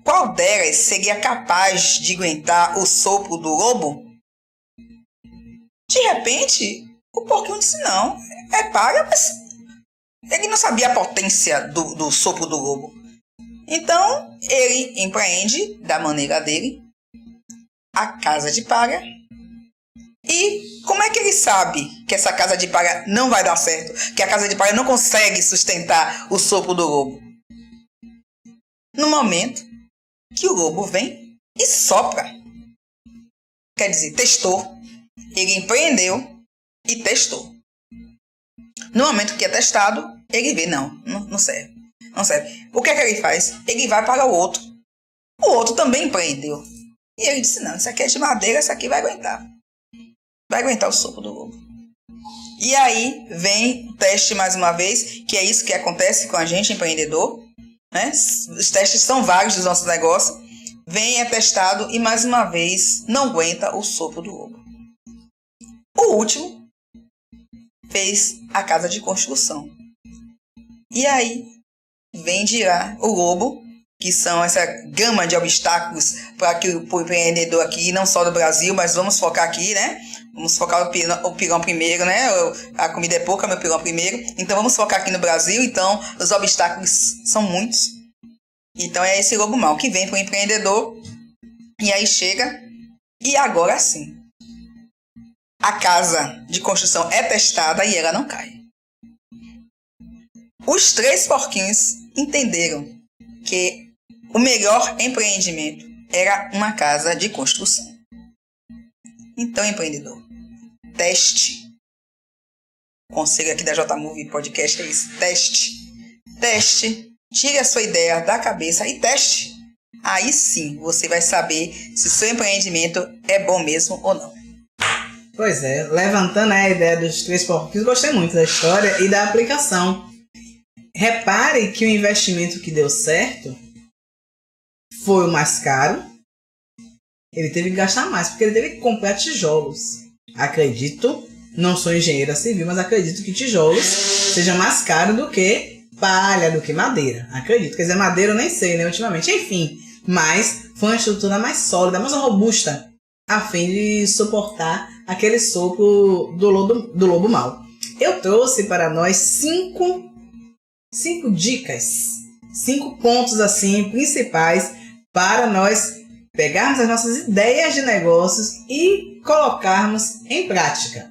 qual delas seria capaz de aguentar o sopro do lobo? De repente, o porquinho disse não, é palha, mas ele não sabia a potência do sopro do lobo. Então, ele empreende, da maneira dele, a casa de palha. E como é que ele sabe que essa casa de palha não vai dar certo? Que a casa de palha não consegue sustentar o sopro do lobo? No momento que o lobo vem e sopra. Quer dizer, testou. Ele empreendeu e testou. No momento que é testado, ele vê, não serve. Não serve. O que é que ele faz? Ele vai para o outro. O outro também empreendeu. E ele disse, não, isso aqui é de madeira, isso aqui vai aguentar. Vai aguentar o sopro do lobo. E aí vem o teste mais uma vez, que é isso que acontece com a gente, empreendedor. Né? Os testes são vários dos nossos negócios. Vem, é testado e mais uma vez não aguenta o sopro do lobo. O último fez a casa de construção. E aí vem dirá o lobo, que são essa gama de obstáculos para o empreendedor aqui, não só do Brasil, mas vamos focar aqui, né? Vamos focar o pilão primeiro, né? A comida é pouca, meu pilão primeiro. Então vamos focar aqui no Brasil. Então os obstáculos são muitos. Então é esse lobo mau que vem para o empreendedor e aí chega e agora sim. A casa de construção é testada e ela não cai. Os 3 porquinhos entenderam que o melhor empreendimento era uma casa de construção. Então, empreendedor, teste. O conselho aqui da JMove Podcast é isso. Teste. Teste. Tire a sua ideia da cabeça e teste. Aí sim, você vai saber se seu empreendimento é bom mesmo ou não. Pois é, levantando a ideia dos 3 porquinhos, gostei muito da história e da aplicação. Repare que o investimento que deu certo foi o mais caro. Ele teve que gastar mais, porque ele teve que comprar tijolos. Acredito, não sou engenheira civil, mas acredito que tijolos seja mais caro do que palha, do que madeira. Acredito, quer dizer, madeira eu nem sei, né, ultimamente. Enfim, mas foi uma estrutura mais sólida, mais robusta, a fim de suportar aquele sopro do lobo mau. Eu trouxe para nós 5 dicas, 5 pontos assim principais para nós pegarmos as nossas ideias de negócios e colocarmos em prática.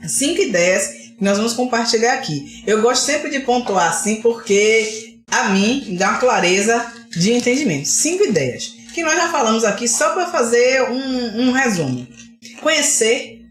5 ideias que nós vamos compartilhar aqui. Eu gosto sempre de pontuar assim porque a mim dá uma clareza de entendimento. 5 ideias que nós já falamos aqui só para fazer um resumo. Conhecer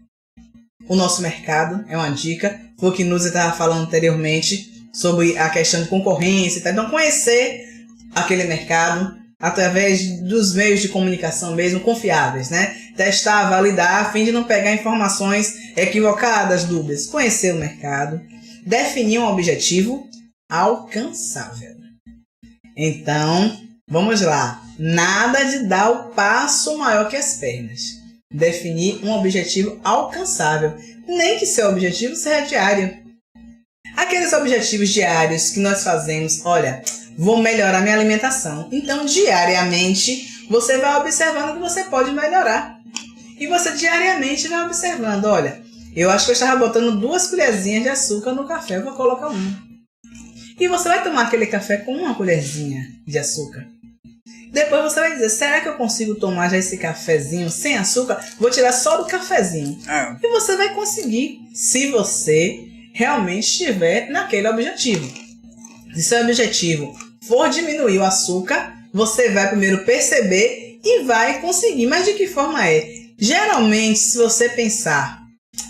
o nosso mercado é uma dica. Foi o que Nuzi estava falando anteriormente sobre a questão de concorrência. Tá? Então, conhecer aquele mercado através dos meios de comunicação mesmo confiáveis, né? Testar, validar, a fim de não pegar informações equivocadas, dúvidas. Conhecer o mercado. Definir um objetivo alcançável. Então, vamos lá. Nada de dar o passo maior que as pernas. Definir um objetivo alcançável. Nem que seu objetivo seja diário. Aqueles objetivos diários que nós fazemos, olha, vou melhorar minha alimentação. Então, diariamente, você vai observando que você pode melhorar. E você diariamente vai observando, olha, Eu acho que eu estava botando 2 colherzinhas de açúcar no café, eu vou colocar 1. E você vai tomar aquele café com 1 colherzinha de açúcar. Depois você vai dizer, será que eu consigo tomar já esse cafezinho sem açúcar? Vou tirar só do cafezinho. E você vai conseguir, se você realmente estiver naquele objetivo. Se seu objetivo for diminuir o açúcar, você vai primeiro perceber e vai conseguir. Mas de que forma é? Geralmente, se você pensar,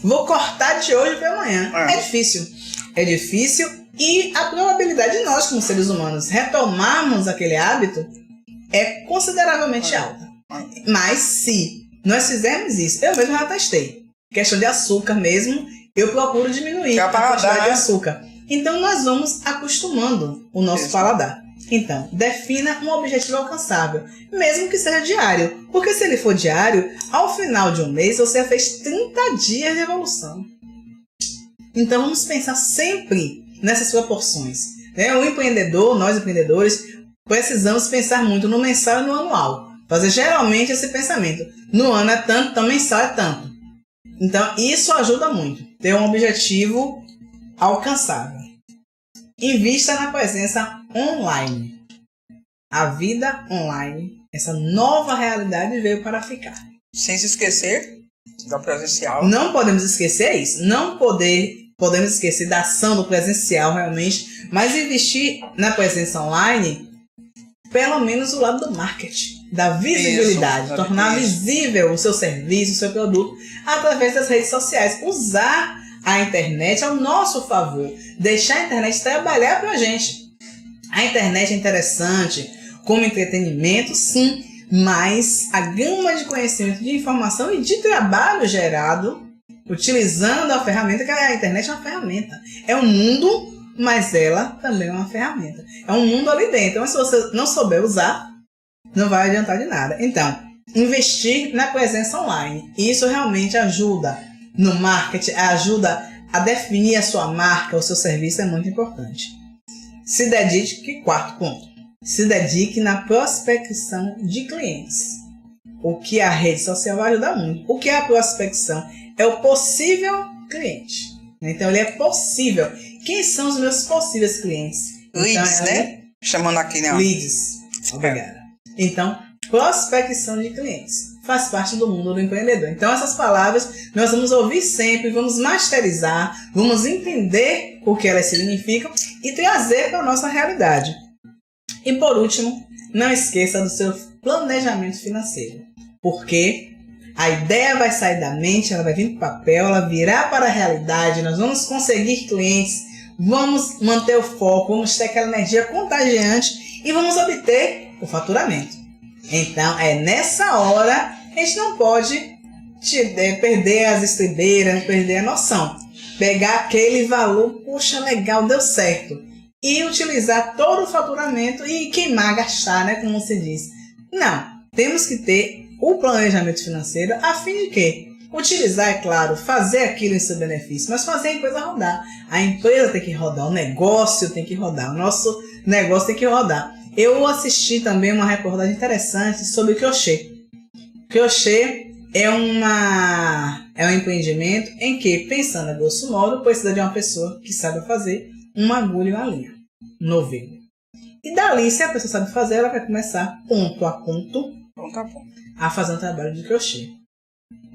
vou cortar de hoje para amanhã, é difícil. É difícil e a probabilidade de nós, como seres humanos, retomarmos aquele hábito é consideravelmente alta. Mas se nós fizermos isso, eu mesmo já testei. Questão de açúcar mesmo, eu procuro diminuir a quantidade de açúcar. Então nós vamos acostumando o nosso paladar. Então, defina um objetivo alcançável, mesmo que seja diário. Porque se ele for diário, ao final de um mês você fez 30 dias de evolução. Então vamos pensar sempre nessas proporções. O empreendedor, nós empreendedores, precisamos pensar muito no mensal e no anual. Fazer geralmente esse pensamento. No ano é tanto, então mensal é tanto. Então isso ajuda muito. Ter um objetivo alcançável. Invista na presença online. A vida online, essa nova realidade veio para ficar. Sem se esquecer da presencial. Não podemos esquecer isso. Podemos esquecer da ação do presencial realmente, mas investir na presença online, pelo menos o lado do marketing, da visibilidade, tornar visível o seu serviço, o seu produto, através das redes sociais. Usar a internet ao nosso favor, deixar a internet trabalhar para a gente. A internet é interessante como entretenimento, sim, mas a gama de conhecimento, de informação e de trabalho gerado utilizando a ferramenta, que a internet é uma ferramenta. É um mundo, mas ela também é uma ferramenta. É um mundo ali dentro, mas se você não souber usar, não vai adiantar de nada. Então, investir na presença online. Isso realmente ajuda no marketing, ajuda a definir a sua marca, o seu serviço, é muito importante. Se dedique, 4º ponto, se dedique na prospecção de clientes. O que a rede social vai ajudar muito. O que é a prospecção? É o possível cliente. Então, ele é possível. Quem são os meus possíveis clientes? Leads, então, né? Chamando aqui, né? Leads. Obrigada. Então, prospecção de clientes faz parte do mundo do empreendedor. Então, essas palavras nós vamos ouvir sempre, vamos masterizar, vamos entender o que elas significam e trazer para a nossa realidade. E, por último, não esqueça do seu planejamento financeiro. Porque a ideia vai sair da mente, ela vai vir para o papel, ela virá para a realidade, nós vamos conseguir clientes, vamos manter o foco, vamos ter aquela energia contagiante e vamos obter o faturamento. Então, é nessa hora que a gente não pode perder as estribeiras, perder a noção. Pegar aquele valor, poxa, legal, deu certo. E utilizar todo o faturamento e queimar, gastar, né, como se diz. Não, temos que ter o planejamento financeiro a fim de quê? Utilizar, é claro, fazer aquilo em seu benefício, mas fazer a coisa rodar. A empresa tem que rodar, o negócio tem que rodar, o nosso negócio tem que rodar. Eu assisti também uma reportagem interessante sobre o crochê. Crochê é um empreendimento em que, pensando a grosso modo, precisa de uma pessoa que saiba fazer uma agulha e uma linha, novelo. E dali, se a pessoa sabe fazer, ela vai começar ponto a ponto a fazer um trabalho de crochê.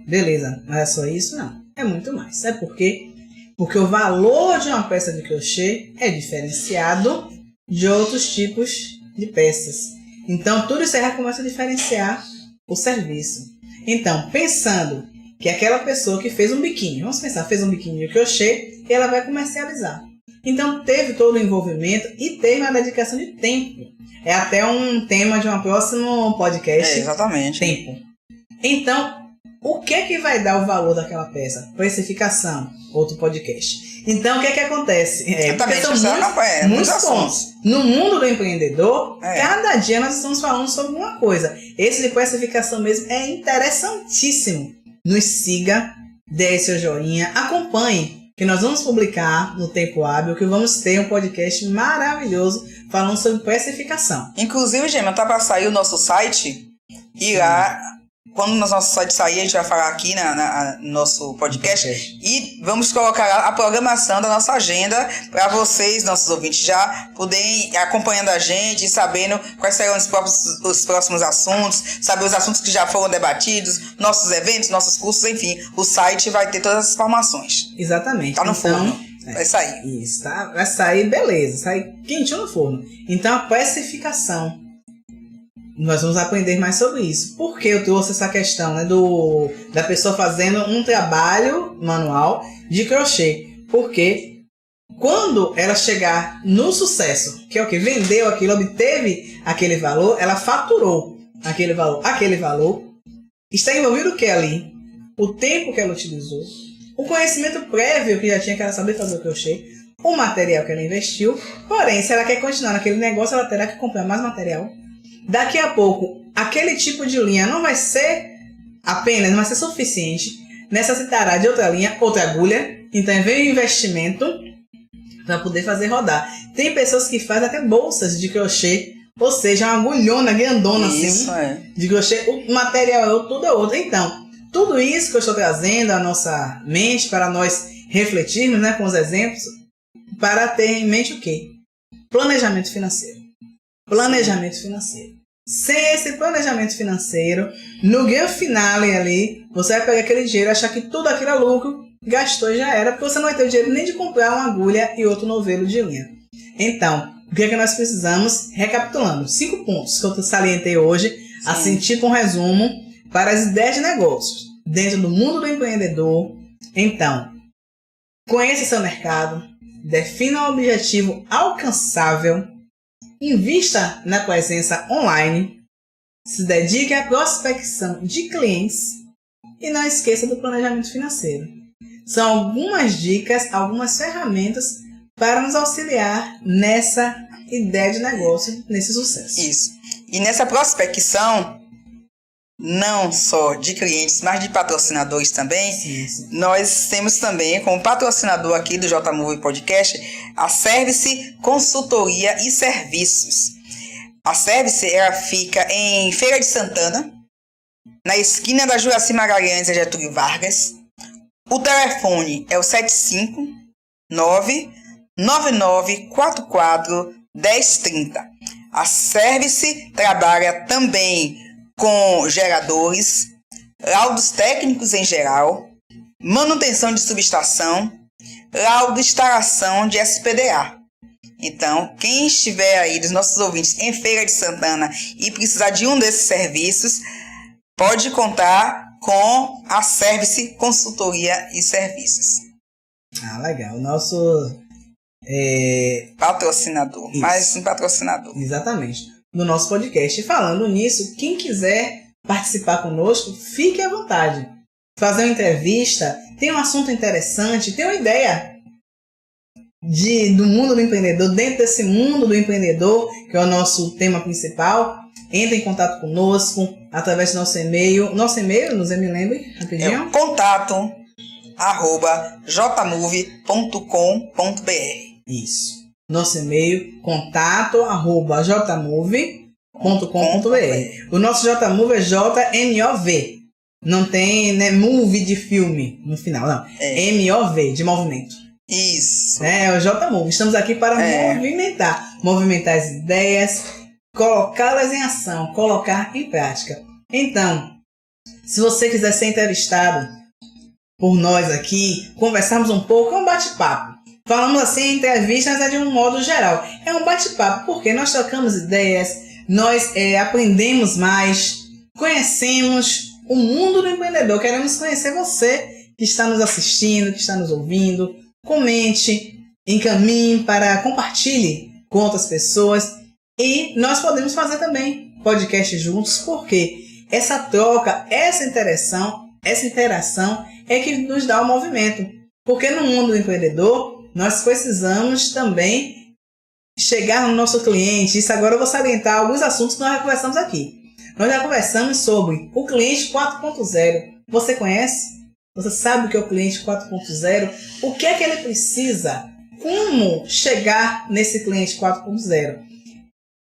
Beleza, mas é só isso? Não, é muito mais. Sabe por quê? Porque o valor de uma peça de crochê é diferenciado de outros tipos de peças. Então, tudo isso aí já começa a diferenciar o serviço. Então, pensando que aquela pessoa que fez um biquíni, vamos pensar, fez um biquíni de crochê, e ela vai comercializar. Então, teve todo o envolvimento e teve uma dedicação de tempo. É até um tema de um próximo podcast. Exatamente. Tempo. Então, o que vai dar o valor daquela peça? Precificação, outro podcast. Então, o que acontece? São muitos pontos. No mundo do empreendedor, cada dia nós estamos falando sobre uma coisa. Esse de precificação mesmo é interessantíssimo. Nos siga, dê seu joinha, acompanhe, que nós vamos publicar no Tempo Hábil, que vamos ter um podcast maravilhoso falando sobre precificação. Inclusive, Gema, tá para sair o nosso site e lá quando o nosso site sair, a gente vai falar aqui no nosso podcast e vamos colocar a programação da nossa agenda para vocês, nossos ouvintes, já poderem ir acompanhando a gente, sabendo quais serão os próximos assuntos, saber os assuntos que já foram debatidos, nossos eventos, nossos cursos, enfim, o site vai ter todas as informações. Exatamente. Tá no forno, vai sair. Isso, tá? Vai sair, beleza, sai quentinho no forno. Então, a precificação. Nós vamos aprender mais sobre isso. Por que eu trouxe essa questão, né, da pessoa fazendo um trabalho manual de crochê? Porque quando ela chegar no sucesso, que é o que vendeu aquilo, obteve aquele valor, ela faturou aquele valor. Aquele valor está envolvido o que ali? O tempo que ela utilizou, o conhecimento prévio que já tinha, que ela saber fazer o crochê, o material que ela investiu. Porém, se ela quer continuar naquele negócio, ela terá que comprar mais material. Daqui a pouco, aquele tipo de linha não vai ser apenas, não vai ser suficiente. Necessitará de outra linha, outra agulha. Então, vem o investimento para poder fazer rodar. Tem pessoas que fazem até bolsas de crochê, ou seja, uma agulhona grandona assim, de crochê. O material é outro, tudo é outro. Então, tudo isso que eu estou trazendo à nossa mente para nós refletirmos, né, com os exemplos, para ter em mente o quê? Planejamento financeiro. Planejamento financeiro. Sem esse planejamento financeiro, no ganho final ali, você vai pegar aquele dinheiro e achar que tudo aquilo é lucro, gastou e já era, porque você não vai ter o dinheiro nem de comprar uma agulha e outro novelo de linha. Então, o que é que nós precisamos? Recapitulando, 5 pontos que eu salientei hoje, assim, tipo um resumo, para as ideias de negócios, dentro do mundo do empreendedor. Então, conheça seu mercado, defina um objetivo alcançável, invista na presença online, se dedique à prospecção de clientes e não esqueça do planejamento financeiro. São algumas dicas, algumas ferramentas para nos auxiliar nessa ideia de negócio, nesse sucesso. Isso. E nessa prospecção, não só de clientes, mas de patrocinadores também. Sim. Nós temos também, como patrocinador aqui do JMove Podcast, a Service Consultoria e Serviços. A Service, ela fica em Feira de Santana, na esquina da Juraci Magalhães e Getúlio Vargas. O telefone é o 759-9944-1030. A Service trabalha também com geradores, laudos técnicos em geral, manutenção de subestação, laudo de instalação de SPDA. Então, quem estiver aí dos nossos ouvintes em Feira de Santana e precisar de um desses serviços, pode contar com a Service Consultoria e Serviços. Ah, legal. O nosso patrocinador, isso. Mais um patrocinador. Exatamente. No nosso podcast. E falando nisso, quem quiser participar conosco, fique à vontade. Fazer uma entrevista, tem um assunto interessante, tem uma ideia do mundo do empreendedor, dentro desse mundo do empreendedor, que é o nosso tema principal, entre em contato conosco através do nosso e-mail. Nosso e-mail, nos me lembre, rapidinho. É contato@jmove.com.br. Isso. Nosso e-mail, contato@jmove.com.br. O nosso JMove é JMOV. Não tem, né, move de filme no final, não. MOV, de movimento. Isso. É o JMove. Estamos aqui para movimentar as ideias, colocá-las em ação, colocar em prática. Então, se você quiser ser entrevistado por nós aqui, conversarmos um pouco, é um bate-papo. Falamos assim, entrevistas é de um modo geral. É um bate-papo, porque nós trocamos ideias, nós aprendemos mais, conhecemos o mundo do empreendedor. Queremos conhecer você que está nos assistindo, que está nos ouvindo. Comente, encaminhe compartilhe com outras pessoas. E nós podemos fazer também podcast juntos, porque essa troca, essa interação é que nos dá o movimento. Porque no mundo do empreendedor, nós precisamos também chegar no nosso cliente. Isso agora eu vou salientar alguns assuntos que nós já conversamos aqui. Nós já conversamos sobre o cliente 4.0. Você conhece? Você sabe o que é o cliente 4.0? O que é que ele precisa? Como chegar nesse cliente 4.0?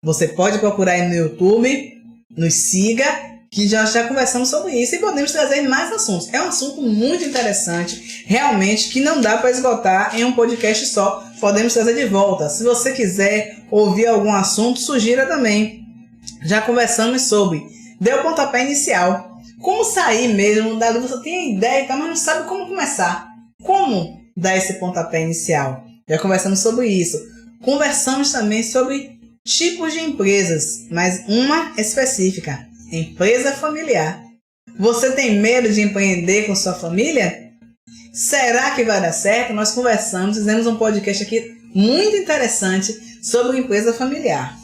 Você pode procurar aí no YouTube, nos siga que já conversamos sobre isso e podemos trazer mais assuntos. É um assunto muito interessante, realmente, que não dá para esgotar em um podcast só. Podemos trazer de volta. Se você quiser ouvir algum assunto, sugira também. Já conversamos sobre deu o pontapé inicial. Como sair mesmo da dúvida, você tem a ideia, mas não sabe como começar. Como dar esse pontapé inicial? Já conversamos sobre isso. Conversamos também sobre tipos de empresas, mas uma específica. Empresa familiar. Você tem medo de empreender com sua família? Será que vai dar certo? Nós conversamos, fizemos um podcast aqui muito interessante sobre empresa familiar.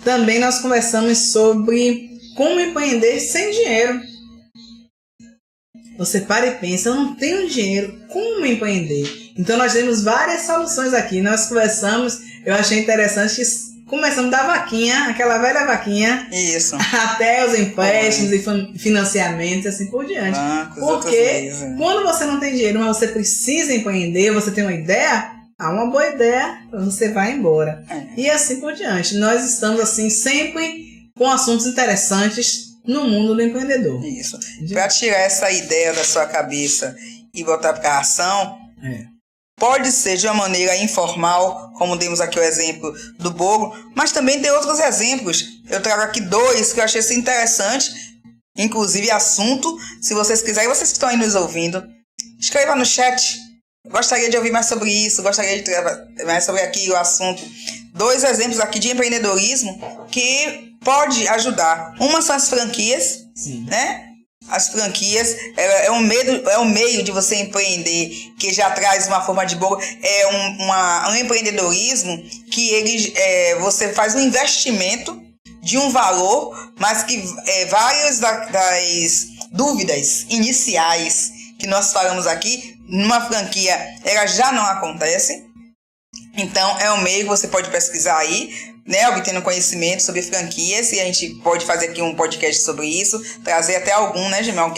Também nós conversamos sobre como empreender sem dinheiro. Você para e pensa, eu não tenho dinheiro, como empreender? Então nós temos várias soluções aqui. Nós conversamos, eu achei interessante que começamos da vaquinha, aquela velha vaquinha, isso, até os empréstimos e financiamentos e assim por diante. Porque quando você não tem dinheiro, mas você precisa empreender, você tem uma ideia, há uma boa ideia, você vai embora. E assim por diante. Nós estamos assim sempre com assuntos interessantes no mundo do empreendedor. Isso. Para tirar essa ideia da sua cabeça e botar para ação, pode ser de uma maneira informal, como demos aqui o exemplo do bolo, mas também tem outros exemplos. Eu trago aqui 2 que eu achei interessante, inclusive assunto. Se vocês quiserem, vocês que estão aí nos ouvindo, escreva no chat. Gostaria de ouvir mais sobre isso, gostaria de trabalhar mais sobre aquilo, o assunto. 2 exemplos aqui de empreendedorismo que pode ajudar. Uma são as franquias, né? As franquias é um meio de você empreender, que já traz uma forma de bolo. É um empreendedorismo que você faz um investimento de um valor, mas que várias das dúvidas iniciais que nós falamos aqui, numa franquia, ela já não acontece. Então, é um meio que você pode pesquisar aí, né, obtendo conhecimento sobre franquias, e a gente pode fazer aqui um podcast sobre isso, trazer até algum, né, Gimel,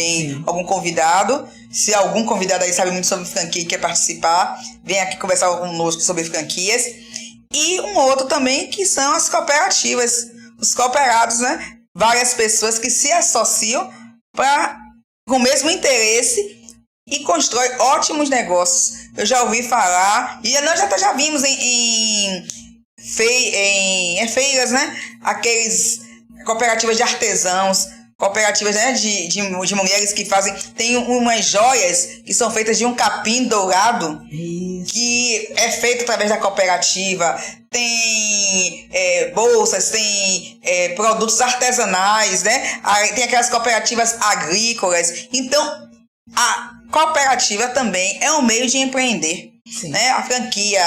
algum convidado. Se algum convidado aí sabe muito sobre franquia e quer participar, vem aqui conversar conosco sobre franquias. E um outro também, que são as cooperativas, os cooperados, né, várias pessoas que se associam com o mesmo interesse e constrói ótimos negócios. Eu já ouvi falar, e nós já vimos em feiras, né? Aqueles cooperativas de artesãos, cooperativas, né, de mulheres que fazem. Tem umas joias que são feitas de um capim dourado. Isso. Que é feito através da cooperativa. Tem bolsas, tem produtos artesanais, né? Tem aquelas cooperativas agrícolas. Então, a cooperativa também é um meio de empreender. Né? A franquia,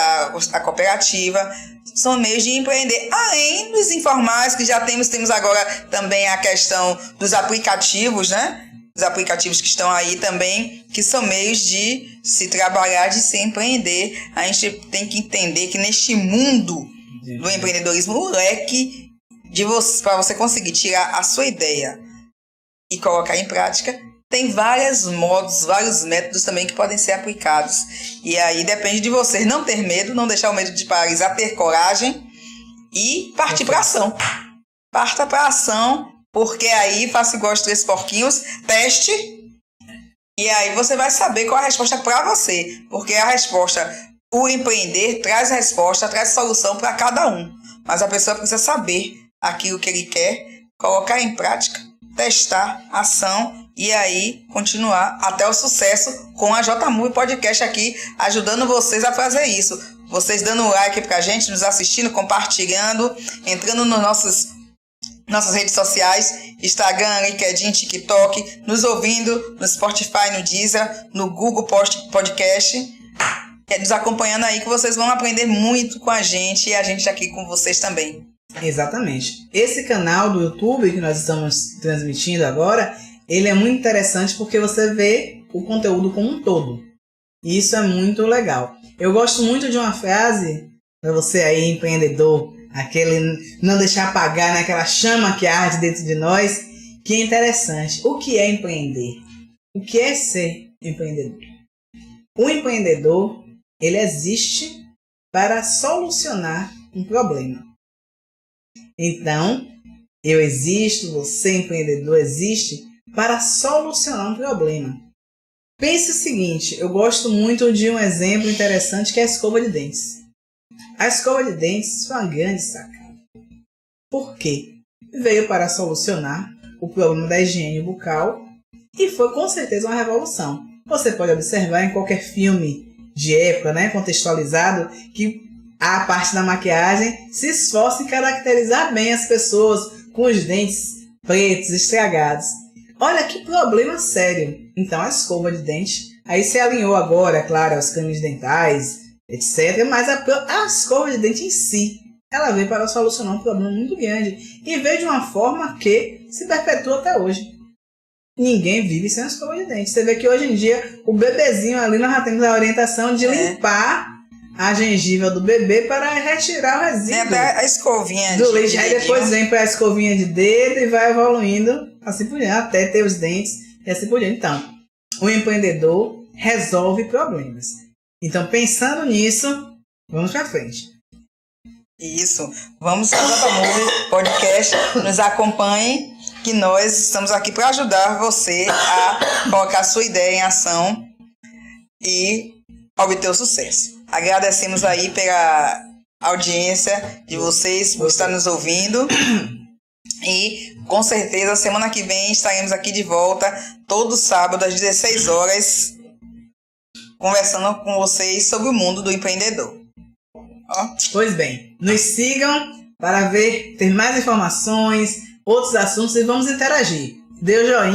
a cooperativa são meios de empreender, além dos informais que já temos agora também a questão dos aplicativos, né? Os aplicativos que estão aí também, que são meios de se trabalhar, de se empreender. A gente tem que entender que neste mundo do empreendedorismo, o leque para você conseguir tirar a sua ideia e colocar em prática, tem vários modos, vários métodos também que podem ser aplicados. E aí depende de você não ter medo, não deixar o medo de paralisar, ter coragem e partir para ação. Parta para ação, porque aí faça igual os 3 porquinhos, teste, e aí você vai saber qual é a resposta para você. Porque a resposta, o empreender traz resposta, traz solução para cada um. Mas a pessoa precisa saber aquilo que ele quer, colocar em prática, testar, ação, e aí continuar até o sucesso com a JMove Podcast aqui, ajudando vocês a fazer isso. Vocês dando um like pra gente, nos assistindo, compartilhando, entrando nos nossas redes sociais, Instagram, LinkedIn, TikTok, nos ouvindo no Spotify, no Deezer, no Google Podcast, nos acompanhando aí, que vocês vão aprender muito com a gente e a gente aqui com vocês também. Exatamente. Esse canal do YouTube que nós estamos transmitindo agora, ele é muito interessante porque você vê o conteúdo como um todo. E isso é muito legal. Eu gosto muito de uma frase, para você aí, empreendedor, aquele não deixar apagar naquela chama que arde dentro de nós, que é interessante. O que é empreender? O que é ser empreendedor? O empreendedor, ele existe para solucionar um problema. Então, Eu existo, você empreendedor existe para solucionar um problema. Pense o seguinte, eu gosto muito de um exemplo interessante que é a escova de dentes. A escova de dentes foi uma grande sacada. Por quê? Veio para solucionar o problema da higiene bucal e foi com certeza uma revolução. Você pode observar em qualquer filme de época, né, contextualizado, que a parte da maquiagem se esforça em caracterizar bem as pessoas com os dentes pretos, estragados. Olha que problema sério. Então a escova de dente, aí se alinhou agora, claro, aos caminhos dentais, etc. Mas a escova de dente em si, ela veio para solucionar um problema muito grande. E veio de uma forma que se perpetua até hoje. Ninguém vive sem a escova de dente. Você vê que hoje em dia, o bebezinho ali, nós já temos a orientação de limpar a gengiva do bebê para retirar o resíduo. Tem até a escovinha do leite. Aí depois vem para a escovinha de dedo e vai evoluindo, assim por diante, até ter os dentes e assim por diante. Então, o empreendedor resolve problemas. Então, pensando nisso, vamos para frente. Isso. Vamos para o podcast. Nos acompanhe, que nós estamos aqui para ajudar você a colocar sua ideia em ação e obter o sucesso. Agradecemos aí pela audiência de vocês, por estar nos ouvindo. E com certeza semana que vem estaremos aqui de volta, todo sábado às 16 horas, conversando com vocês sobre o mundo do empreendedor. Pois bem, nos sigam para ter mais informações, outros assuntos e vamos interagir. Dê o joinha.